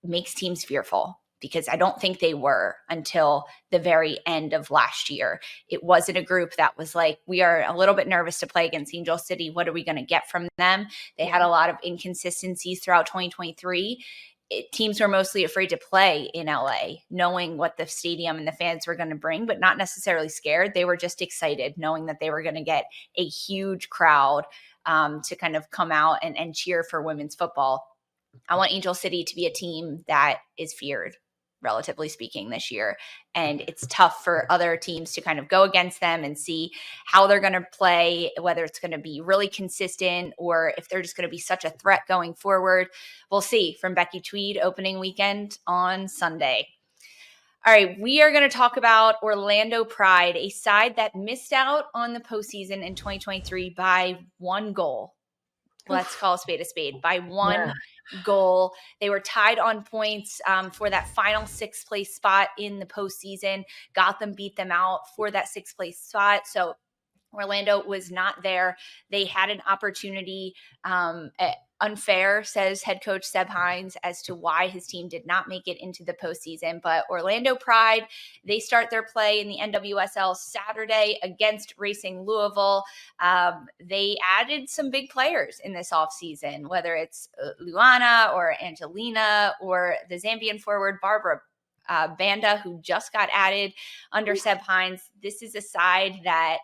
makes teams fearful, because I don't think they were until the very end of last year. It wasn't a group that was like, we are a little bit nervous to play against Angel City. What are we going to get from them? They had a lot of inconsistencies throughout 2023. Teams were mostly afraid to play in LA, knowing what the stadium and the fans were going to bring, but not necessarily scared. They were just excited, knowing that they were going to get a huge crowd to kind of come out and cheer for women's football. I want Angel City to be a team that is feared, relatively speaking, this year. And it's tough for other teams to kind of go against them and see how they're going to play, whether it's going to be really consistent or if they're just going to be such a threat going forward. We'll see from Becky Tweed opening weekend on Sunday. All right, we are going to talk about Orlando Pride, a side that missed out on the postseason in 2023 by one goal. Let's call a spade by one goal. They were tied on points for that final sixth place spot in the postseason. Gotham beat them out for that sixth place spot. So Orlando was not there. They had an opportunity. Unfair, says head coach Seb Hines, as to why his team did not make it into the postseason. But Orlando Pride, they start their play in the NWSL Saturday against Racing Louisville. They added some big players in this offseason, whether it's Luana or Angelina or the Zambian forward Barbara Banda, who just got added under Seb Hines. This is a side that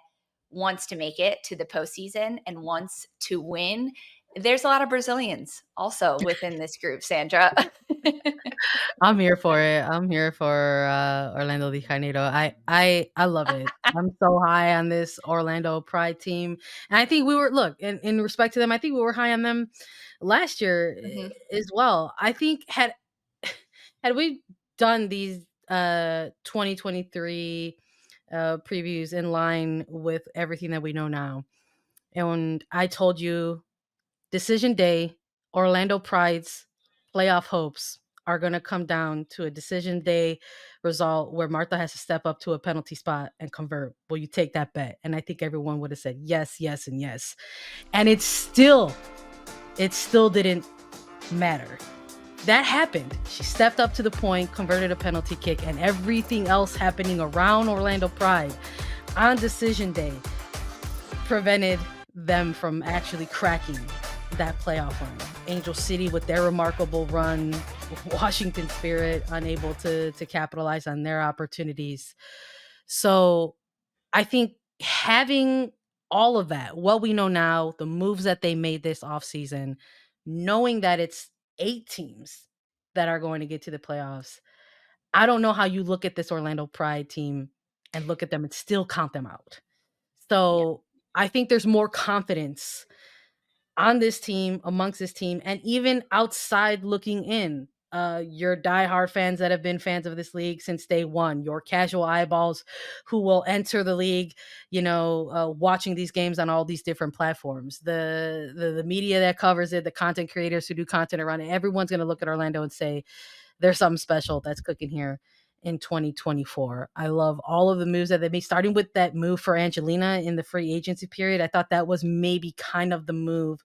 wants to make it to the postseason and wants to win. There's a lot of Brazilians also within this group, Sandra. I'm here for it. I'm here for Orlando de Janeiro. I love it. I'm so high on this Orlando Pride team. And I think we were, look, in respect to them, I think we were high on them last year as well. I think had we done these 2023 previews in line with everything that we know now, and I told you decision day, Orlando Pride's playoff hopes are going to come down to a decision day result where Martha has to step up to a penalty spot and convert. Will you take that bet? And I think everyone would have said yes, yes, and yes. And it still didn't matter. That happened. She stepped up to the point, converted a penalty kick, and everything else happening around Orlando Pride on decision day prevented them from actually cracking that playoff run. Angel City with their remarkable run, Washington Spirit unable to capitalize on their opportunities. So I think having all of that, what we know now, the moves that they made this offseason, knowing that it's 8 teams that are going to get to the playoffs, I don't know how you look at this Orlando Pride team and look at them and still count them out. So I think there's more confidence on this team, amongst this team, and even outside looking in. Your diehard fans that have been fans of this league since day one, your casual eyeballs who will enter the league, watching these games on all these different platforms, the media that covers it, the content creators who do content around it, everyone's going to look at Orlando and say, there's something special that's cooking here in 2024. I love all of the moves that they made, starting with that move for Angelina in the free agency period. I thought that was maybe kind of the move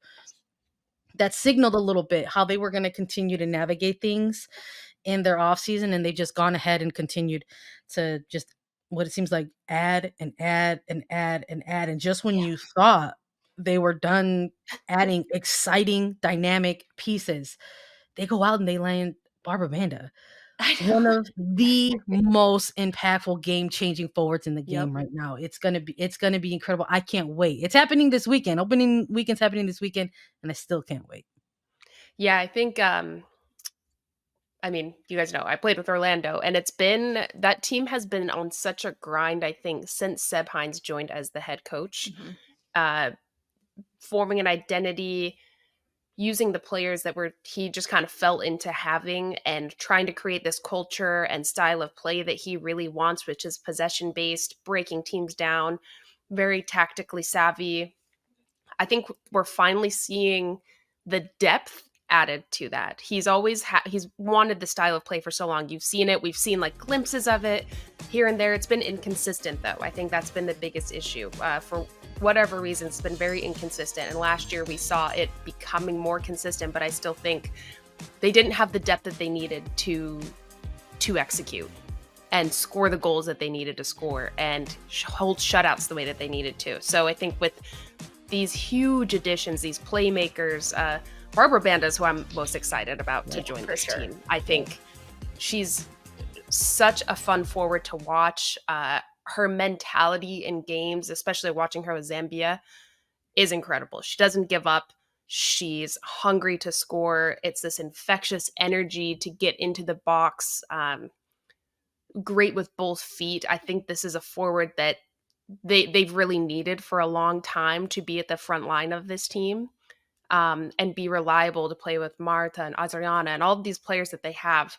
that signaled a little bit how they were going to continue to navigate things in their offseason, and they just gone ahead and continued to just what it seems like add and add and add and add. And just when you thought they were done adding exciting, dynamic pieces, they go out and they land Barbara Banda, one of the most impactful game-changing forwards in the game right now. It's gonna be incredible. I can't wait. It's happening this weekend. Opening weekend's happening this weekend, and I still can't wait. Yeah, I think I mean, you guys know I played with Orlando, and that team has been on such a grind, I think, since Seb Hines joined as the head coach. Forming an identity, using the players that he just kind of fell into having, and trying to create this culture and style of play that he really wants, which is possession based, breaking teams down, very tactically savvy. I think we're finally seeing the depth added to that. He's always he's wanted the style of play for so long. You've seen it. We've seen like glimpses of it here and there. It's been inconsistent though. I think that's been the biggest issue. For whatever reason, it's been very inconsistent. And last year we saw it becoming more consistent, but I still think they didn't have the depth that they needed to execute and score the goals that they needed to score and hold shutouts the way that they needed to. So I think with these huge additions, these playmakers, Barbara Banda is who I'm most excited about to join this team. I think she's such a fun forward to watch. Her mentality in games, especially watching her with Zambia, is incredible. She doesn't give up. She's hungry to score. It's this infectious energy to get into the box. Great with both feet. I think this is a forward that they've really needed for a long time to be at the front line of this team. And be reliable to play with Marta and Adriana and all of these players that they have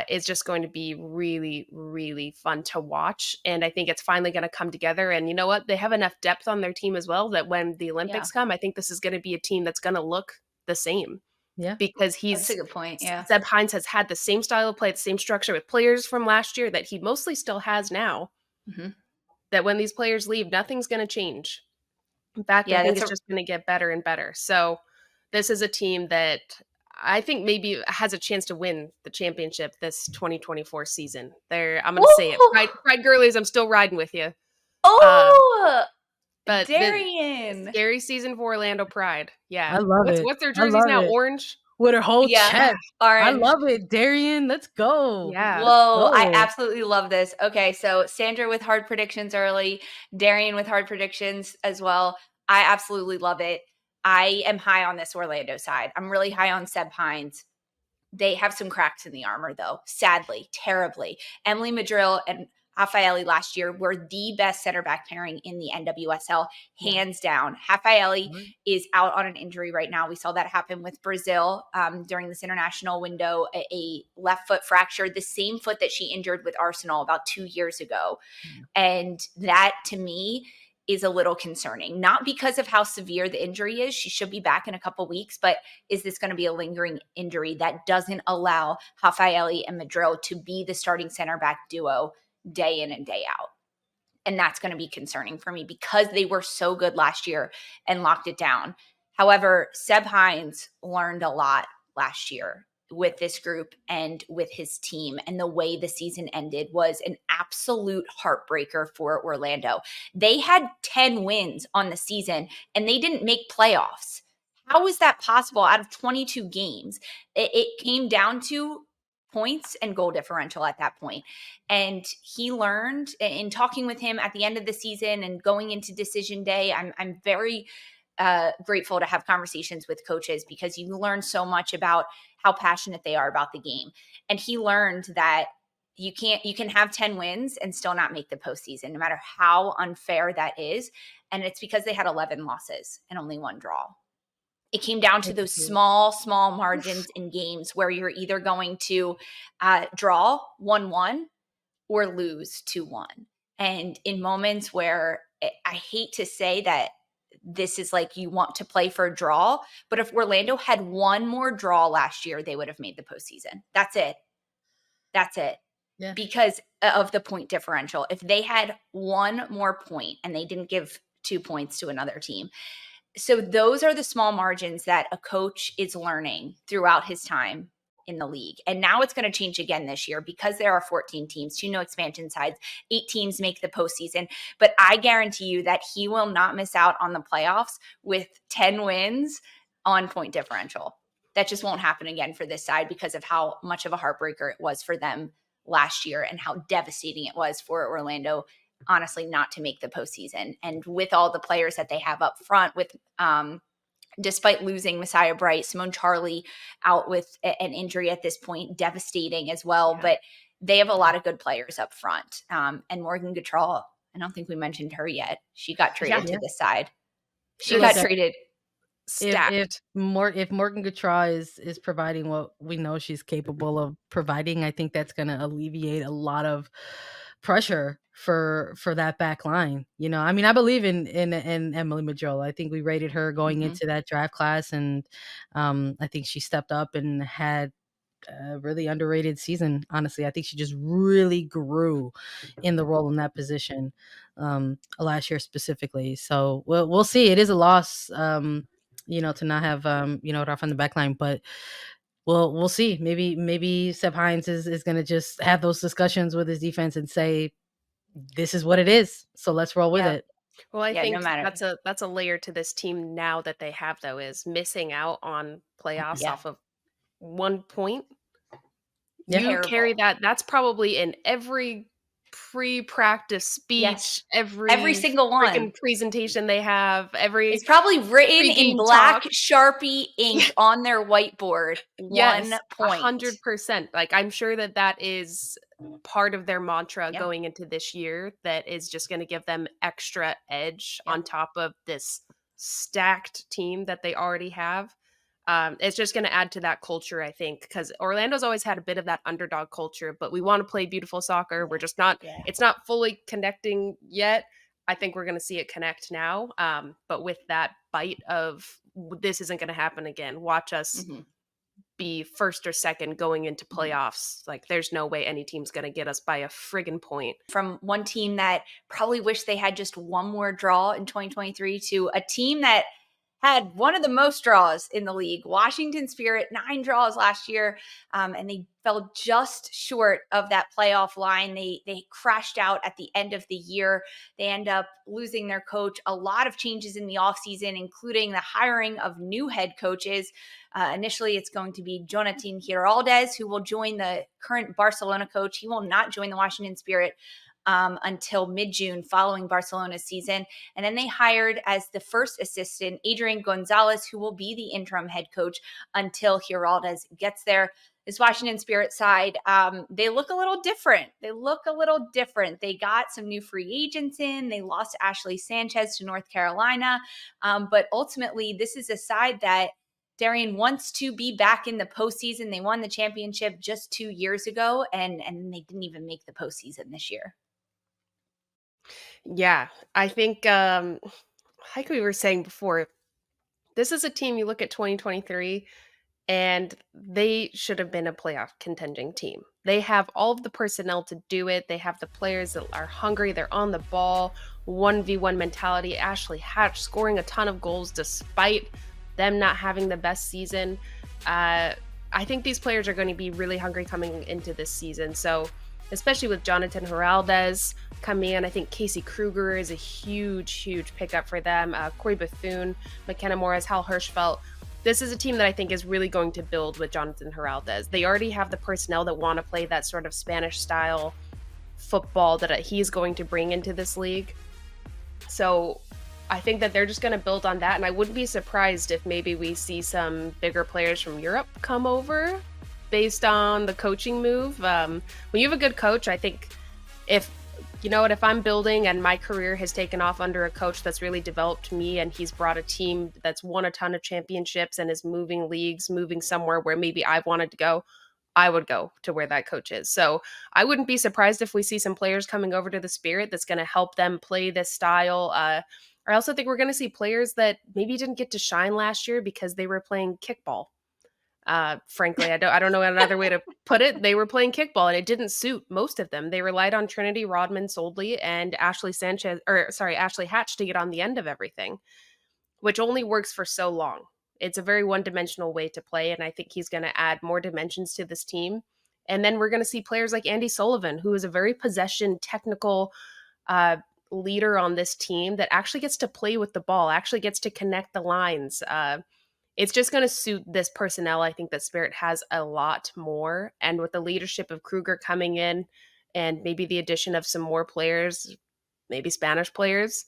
is just going to be really, really fun to watch. And I think it's finally going to come together. And you know what? They have enough depth on their team as well that when the Olympics come, I think this is going to be a team that's going to look the same. Yeah. Because That's a good point. Yeah. Seb Hines has had the same style of play, the same structure with players from last year that he mostly still has now. Mm-hmm. That when these players leave, nothing's going to change. In fact, I think it's just going to get better and better. So this is a team that I think maybe has a chance to win the championship this 2024 season. I'm going to say it. Pride Girlies, I'm still riding with you. But Darian. Scary season for Orlando Pride. Yeah. I love it. What's their jerseys now? It. Orange? With her whole chest. Orange. I love it. Darian, let's go. Yeah. Whoa, I absolutely love this. Okay, so Sandra with hard predictions early, Darian with hard predictions as well. I absolutely love it. I am high on this Orlando side. I'm really high on Seb Hines. They have some cracks in the armor, though, sadly, terribly. Emily Madrill and Raffaele last year were the best center back pairing in the NWSL, hands down. Raffaele is out on an injury right now. We saw that happen with Brazil during this international window, a left foot fracture, the same foot that she injured with Arsenal about 2 years ago. And that, to me, is a little concerning, not because of how severe the injury is. She should be back in a couple weeks, but is this going to be a lingering injury that doesn't allow Raffaele and Madrill to be the starting center back duo day in and day out? And that's going to be concerning for me because they were so good last year and locked it down. However, Seb Hines learned a lot last year with this group and with his team, and the way the season ended was an absolute heartbreaker for Orlando. They had 10 wins on the season and they didn't make playoffs. How is that possible out of 22 games? It came down to points and goal differential at that point. And he learned in talking with him at the end of the season and going into decision day. I'm very grateful to have conversations with coaches, because you learn so much about how passionate they are about the game. And he learned that you can have 10 wins and still not make the postseason, no matter how unfair that is. And it's because they had 11 losses and only 1 draw. It came down to those small margins in games where you're either going to draw 1-1 or lose 2-1. And in moments where I hate to say that this is like you want to play for a draw, but if Orlando had 1 more draw last year, they would have made the postseason. That's it. Yeah. Because of the point differential. If they had 1 more point and they didn't give 2 points to another team. So those are the small margins that a coach is learning throughout his time in the league. And now it's going to change again this year, because there are 14 teams, 2 no expansion sides, 8 teams make the postseason. But I guarantee you that he will not miss out on the playoffs with 10 wins on point differential. That just won't happen again for this side, because of how much of a heartbreaker it was for them last year and how devastating it was for Orlando, honestly, not to make the postseason. And with all the players that they have up front, with despite losing Messiah Bright, Simone Charlie out with an injury at this point, devastating as well. Yeah. But they have a lot of good players up front. And Morgan Gautrat, I don't think we mentioned her yet. She got traded to the side. She got traded. If Morgan Gautrat is providing what we know she's capable of providing, I think that's going to alleviate a lot of pressure for that back line. You know, I mean, I believe in Emily Madrola. I think we rated her going into that draft class, and I think she stepped up and had a really underrated season. Honestly, I think she just really grew in the role in that position last year specifically. So we'll see. It is a loss, you know, to not have Rafa on the back line, but we'll see. Maybe Seb Hines is going to just have those discussions with his defense and say, this is what it is, so let's roll with it. Well, I think that's a layer to this team now that they have, though, is missing out on playoffs off of 1 point. You carry that. That's probably in every pre-practice speech, every single one presentation they have. It's probably written in black Sharpie ink on their whiteboard. 1 point, 100%. Like, I'm sure that is part of their mantra going into this year, that is just going to give them extra edge on top of this stacked team that they already have. It's just going to add to that culture, I think, because Orlando's always had a bit of that underdog culture, but we want to play beautiful soccer. We're just not, it's not fully connecting yet. I think we're going to see it connect now. But with that bite of, this isn't going to happen again. Watch us be first or second going into playoffs. Like, there's no way any team's going to get us by a friggin' point. From one team that probably wish they had just 1 more draw in 2023 to a team that had one of the most draws in the league. Washington Spirit, 9 draws last year, and they fell just short of that playoff line. They crashed out at the end of the year. They end up losing their coach. A lot of changes in the offseason, including the hiring of new head coaches. Initially, it's going to be Jonathan Giraldez, who will join the current Barcelona coach. He will not join the Washington Spirit until mid-June following Barcelona's season. And then they hired as the first assistant Adrian Gonzalez, who will be the interim head coach until Giraldez gets there. This Washington Spirit side, they look a little different. They got some new free agents in. They lost Ashley Sanchez to North Carolina. But ultimately, this is a side that Darian wants to be back in the postseason. They won the championship just 2 years ago, and they didn't even make the postseason this year. Yeah, I think, like we were saying before, this is a team, you look at 2023, and they should have been a playoff contending team. They have all of the personnel to do it. They have the players that are hungry. They're on the ball, 1v1 mentality. Ashley Hatch scoring a ton of goals despite them not having the best season. I think these players are going to be really hungry coming into this season. So especially with Jonathan Herrera coming in, I think Casey Kruger is a huge pickup for them. Corey Bethune, McKenna Morris, Hal Hirschfeld. This is a team that I think is really going to build with Jonathan Herrera. They already have the personnel that want to play that sort of Spanish style football that he's going to bring into this league. So I think that they're just going to build on that. And I wouldn't be surprised if maybe we see some bigger players from Europe come over based on the coaching move. When you have a good coach, I think if I'm building and my career has taken off under a coach that's really developed me and he's brought a team that's won a ton of championships and is moving leagues, moving somewhere where maybe I've wanted to go, I would go to where that coach is. So I wouldn't be surprised if we see some players coming over to the Spirit that's going to help them play this style. I also think we're going to see players that maybe didn't get to shine last year because they were playing kickball. Frankly, I don't know another way to put it. They were playing kickball and it didn't suit most of them. They relied on Trinity Rodman solely and Ashley Hatch to get on the end of everything, which only works for so long. It's a very one-dimensional way to play, and I think he's going to add more dimensions to this team. And then we're going to see players like Andy Sullivan, who is a very possession, technical leader on this team that actually gets to play with the ball, actually gets to connect the lines. It's just going to suit this personnel. I think that Spirit has a lot more. And with the leadership of Kruger coming in and maybe the addition of some more players, maybe Spanish players,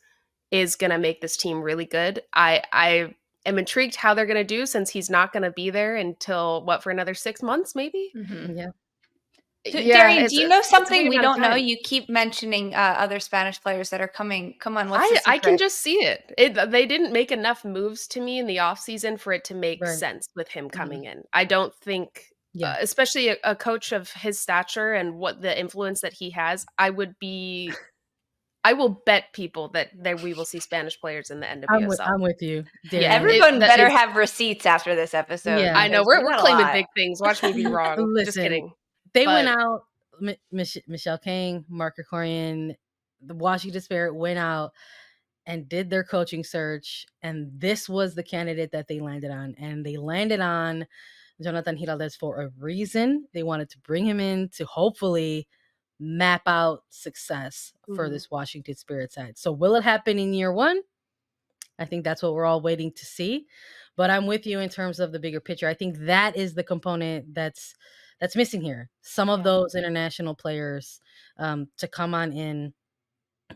is going to make this team really good. I am intrigued how they're going to do since he's not going to be there until, for another 6 months, maybe? Mm-hmm. Yeah. Darian, do you know something we don't know? You keep mentioning other Spanish players that are coming. Come on, what's the secret? I can just see it. They didn't make enough moves to me in the offseason for it to make sense with him coming in. I don't think, especially a coach of his stature and what the influence that he has, I will bet people that we will see Spanish players in the NWSL. I'm with you. Yeah, everyone better have receipts after this episode. Yeah. I know we're claiming big things. Watch me be wrong. Listen, just kidding. They went out. Michelle King, Mark Krikorian, the Washington Spirit went out and did their coaching search, and this was the candidate that they landed on. And they landed on Jonathan Giraldez for a reason. They wanted to bring him in to hopefully map out success for this Washington Spirit side. So will it happen in year one? I think that's what we're all waiting to see. But I'm with you in terms of the bigger picture. I think that is the component that's missing here. Some of those international players to come on in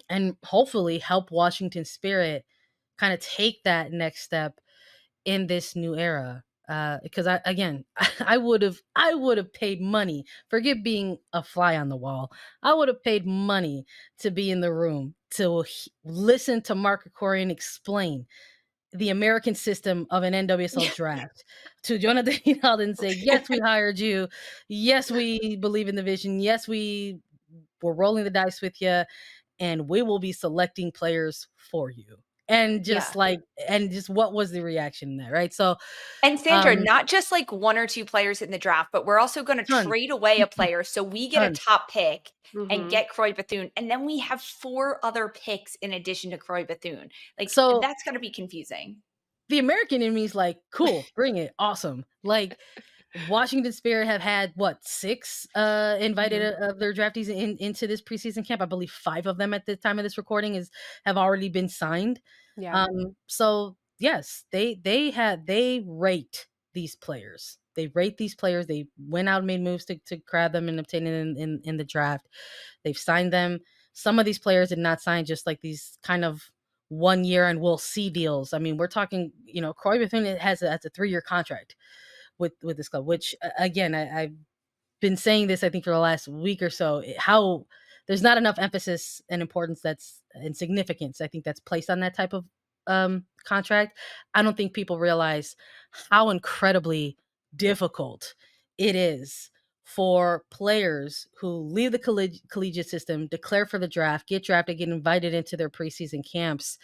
and hopefully help Washington Spirit kind of take that next step in this new era. Because I would have paid money. Forget being a fly on the wall. I would have paid money to be in the room to listen to Mark Krikorian explain the American system of an NWSL draft to Jonathan Giraldez and say, yes, we hired you. Yes, we believe in the vision. Yes, we were rolling the dice with you, and we will be selecting players for you. And just what was the reaction in that, right? So, and Sandra, not just like one or two players in the draft, but we're also going to trade away a player. So we get a top pick and get Croy Bethune. And then we have 4 other picks in addition to Croy Bethune. So that's going to be confusing. The American in me is like, cool, bring it. Awesome. Like, Washington Spirit have had 6 invited of their draftees into this preseason camp. I believe 5 of them at the time of this recording have already been signed. Yeah. So yes, they rate these players. They rate these players. They went out and made moves to grab them and obtain it in the draft. They've signed them. Some of these players did not sign just like these kind of 1 year and we'll see deals. I mean, we're talking, Croy Bethune has a 3-year contract with this club, which again, I've been saying this, I think, for the last week or so, how there's not enough emphasis and importance and significance, I think, that's placed on that type of contract. I don't think people realize how incredibly difficult it is for players who leave the collegiate system, declare for the draft, get drafted, get invited into their preseason camps,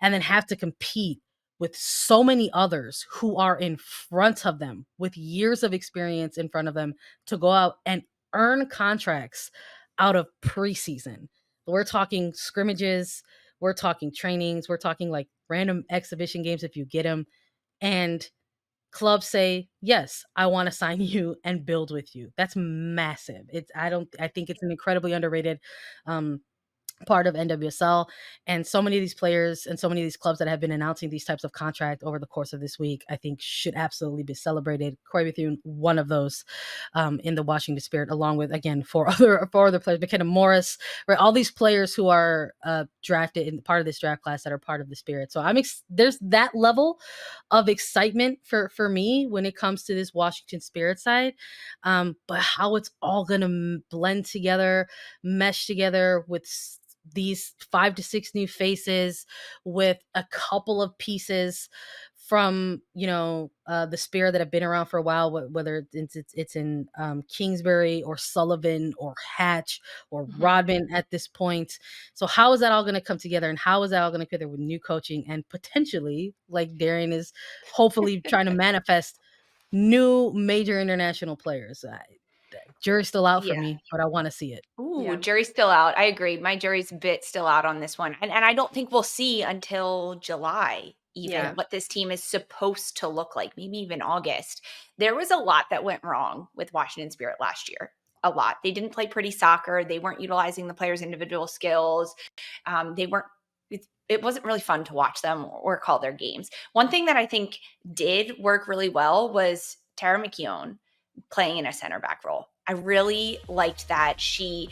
and then have to compete with so many others who are in front of them with years of experience in front of them to go out and earn contracts out of preseason. We're talking scrimmages, we're talking trainings, we're talking like random exhibition games if you get them. And clubs say, yes, I want to sign you and build with you. That's massive. I think it's an incredibly underrated part of NWSL, and so many of these players and so many of these clubs that have been announcing these types of contract over the course of this week, I think should absolutely be celebrated. Corey Bethune, one of those in the Washington Spirit, along with, again, four other players, McKenna Morris, right? All these players who are drafted in part of this draft class that are part of the Spirit. So there's that level of excitement for me when it comes to this Washington Spirit side, but how it's all going to blend together, mesh together with these 5 to 6 new faces, with a couple of pieces from the Spirit that have been around for a while, whether it's in Kingsbury or Sullivan or Hatch or Rodman at this point. So how is that all going to come together, and how is that all going to come together with new coaching and potentially, like Darian is hopefully trying to manifest, new major international players? Jury's still out for me, but I want to see it. Ooh, jury's still out. I agree. My jury's a bit still out on this one. And I don't think we'll see until July even what this team is supposed to look like, maybe even August. There was a lot that went wrong with Washington Spirit last year. A lot. They didn't play pretty soccer. They weren't utilizing the players' individual skills. It wasn't really fun to watch them or call their games. One thing that I think did work really well was Tara McKeown playing in a center back role. I really liked that. She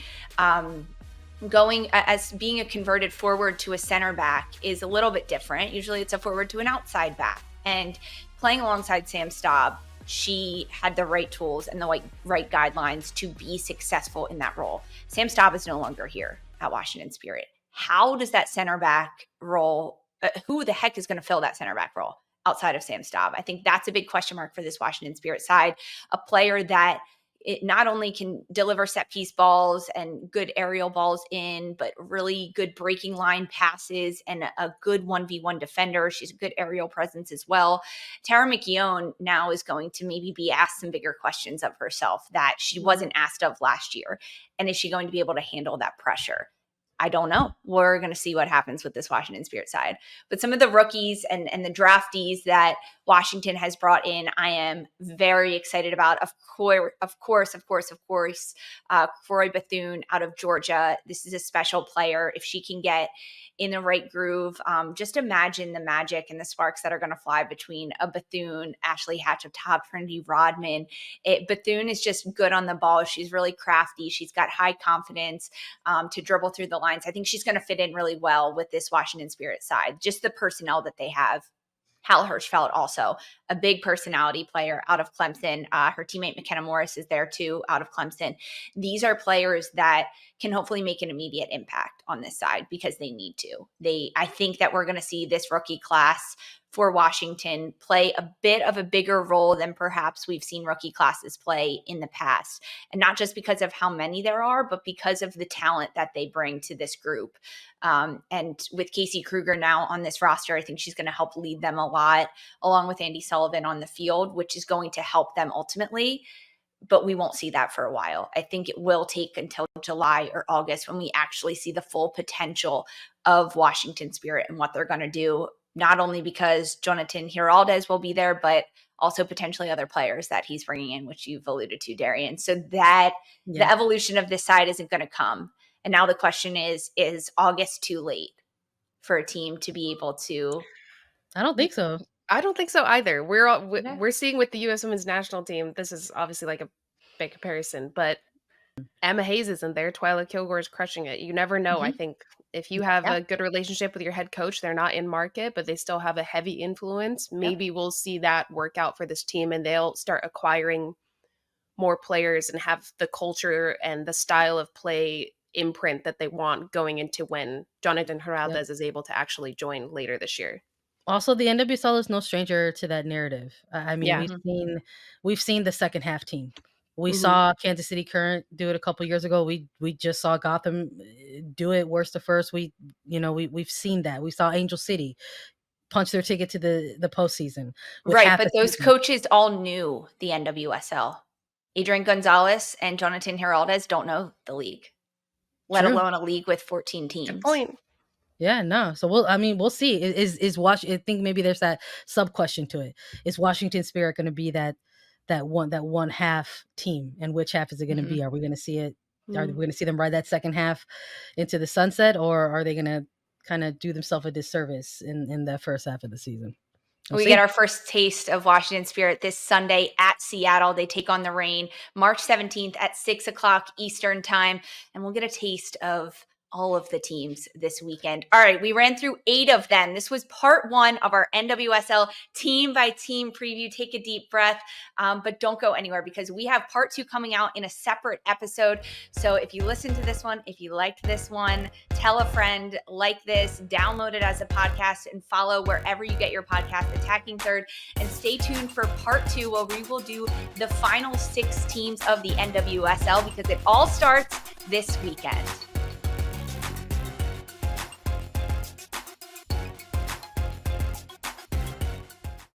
going as being a converted forward to a center back is a little bit different. Usually it's a forward to an outside back. And playing alongside Sam Staub, she had the right tools and the right guidelines to be successful in that role. Sam Staub is no longer here at Washington Spirit. How does that center back role, who the heck is going to fill that center back role outside of Sam Staub? I think that's a big question mark for this Washington Spirit side. A player that it not only can deliver set piece balls and good aerial balls in, but really good breaking line passes and a good 1v1 defender. She's a good aerial presence as well. Tara McKeown now is going to maybe be asked some bigger questions of herself that she wasn't asked of last year. And is she going to be able to handle that pressure? I don't know. We're going to see what happens with this Washington Spirit side. But some of the rookies and the draftees that Washington has brought in, I am very excited about. Of course, Croy Bethune out of Georgia. This is a special player. If she can get in the right groove, just imagine the magic and the sparks that are going to fly between a Bethune, Ashley Hatch of top, Trinity Rodman. Bethune is just good on the ball. She's really crafty. She's got high confidence to dribble through the lines. I think she's going to fit in really well with this Washington Spirit side. Just the personnel that they have. Hal Hirschfeld, also a big personality player out of Clemson. Her teammate McKenna Morris is there too, out of Clemson. These are players that can hopefully make an immediate impact on this side because they need to. I think that we're going to see this rookie class for Washington play a bit of a bigger role than perhaps we've seen rookie classes play in the past. And not just because of how many there are, but because of the talent that they bring to this group. And with Casey Kruger now on this roster, I think she's going to help lead them a lot, along with Andy Sullivan on the field, which is going to help them ultimately. But we won't see that for a while. I think it will take until July or August when we actually see the full potential of Washington Spirit and what they're going to do, not only because Jonathan Giraldez will be there, but also potentially other players that he's bringing in, which you've alluded to, Darian. So that the evolution of this side isn't going to come. And now the question is August too late for a team to be able to? I don't think so. I don't think so either. We're seeing with the U.S. Women's National Team, this is obviously like a big comparison, but Emma Hayes isn't there. Twyla Kilgore is crushing it. You never know. I think if you have a good relationship with your head coach, they're not in market, but they still have a heavy influence. Maybe we'll see that work out for this team and they'll start acquiring more players and have the culture and the style of play imprint that they want going into when Jonathan Giraldez is able to actually join later this year. Also, the NWSL is no stranger to that narrative. I mean, we've seen the second half team. We saw Kansas City Current do it a couple years ago. We just saw Gotham do it worst to first. We've seen that. We saw Angel City punch their ticket to the postseason. Right, but those coaches all knew the NWSL. Adrian Gonzalez and Jonathan Giraldez don't know the league, let alone a league with 14 teams. Good point. Yeah, no. So we'll see. Is I think maybe there's that sub question to it. Is Washington Spirit going to be that one half team, and which half is it going to be? Are we going to see it? Are we going to see them ride that second half into the sunset, or are they going to kind of do themselves a disservice in the first half of the season? We get our first taste of Washington Spirit this Sunday at Seattle. They take on the Reign March 17th at 6 o'clock Eastern time. And we'll get a taste of all of the teams this weekend. All right, we ran through 8 of them. This was part 1 of our NWSL team by team preview. Take a deep breath, but don't go anywhere because we have part 2 coming out in a separate episode. So if you listen to this one, if you liked this one, tell a friend, like this, download it as a podcast, and follow wherever you get your podcast, Attacking Third. And stay tuned for part 2 where we will do the final 6 teams of the NWSL because it all starts this weekend.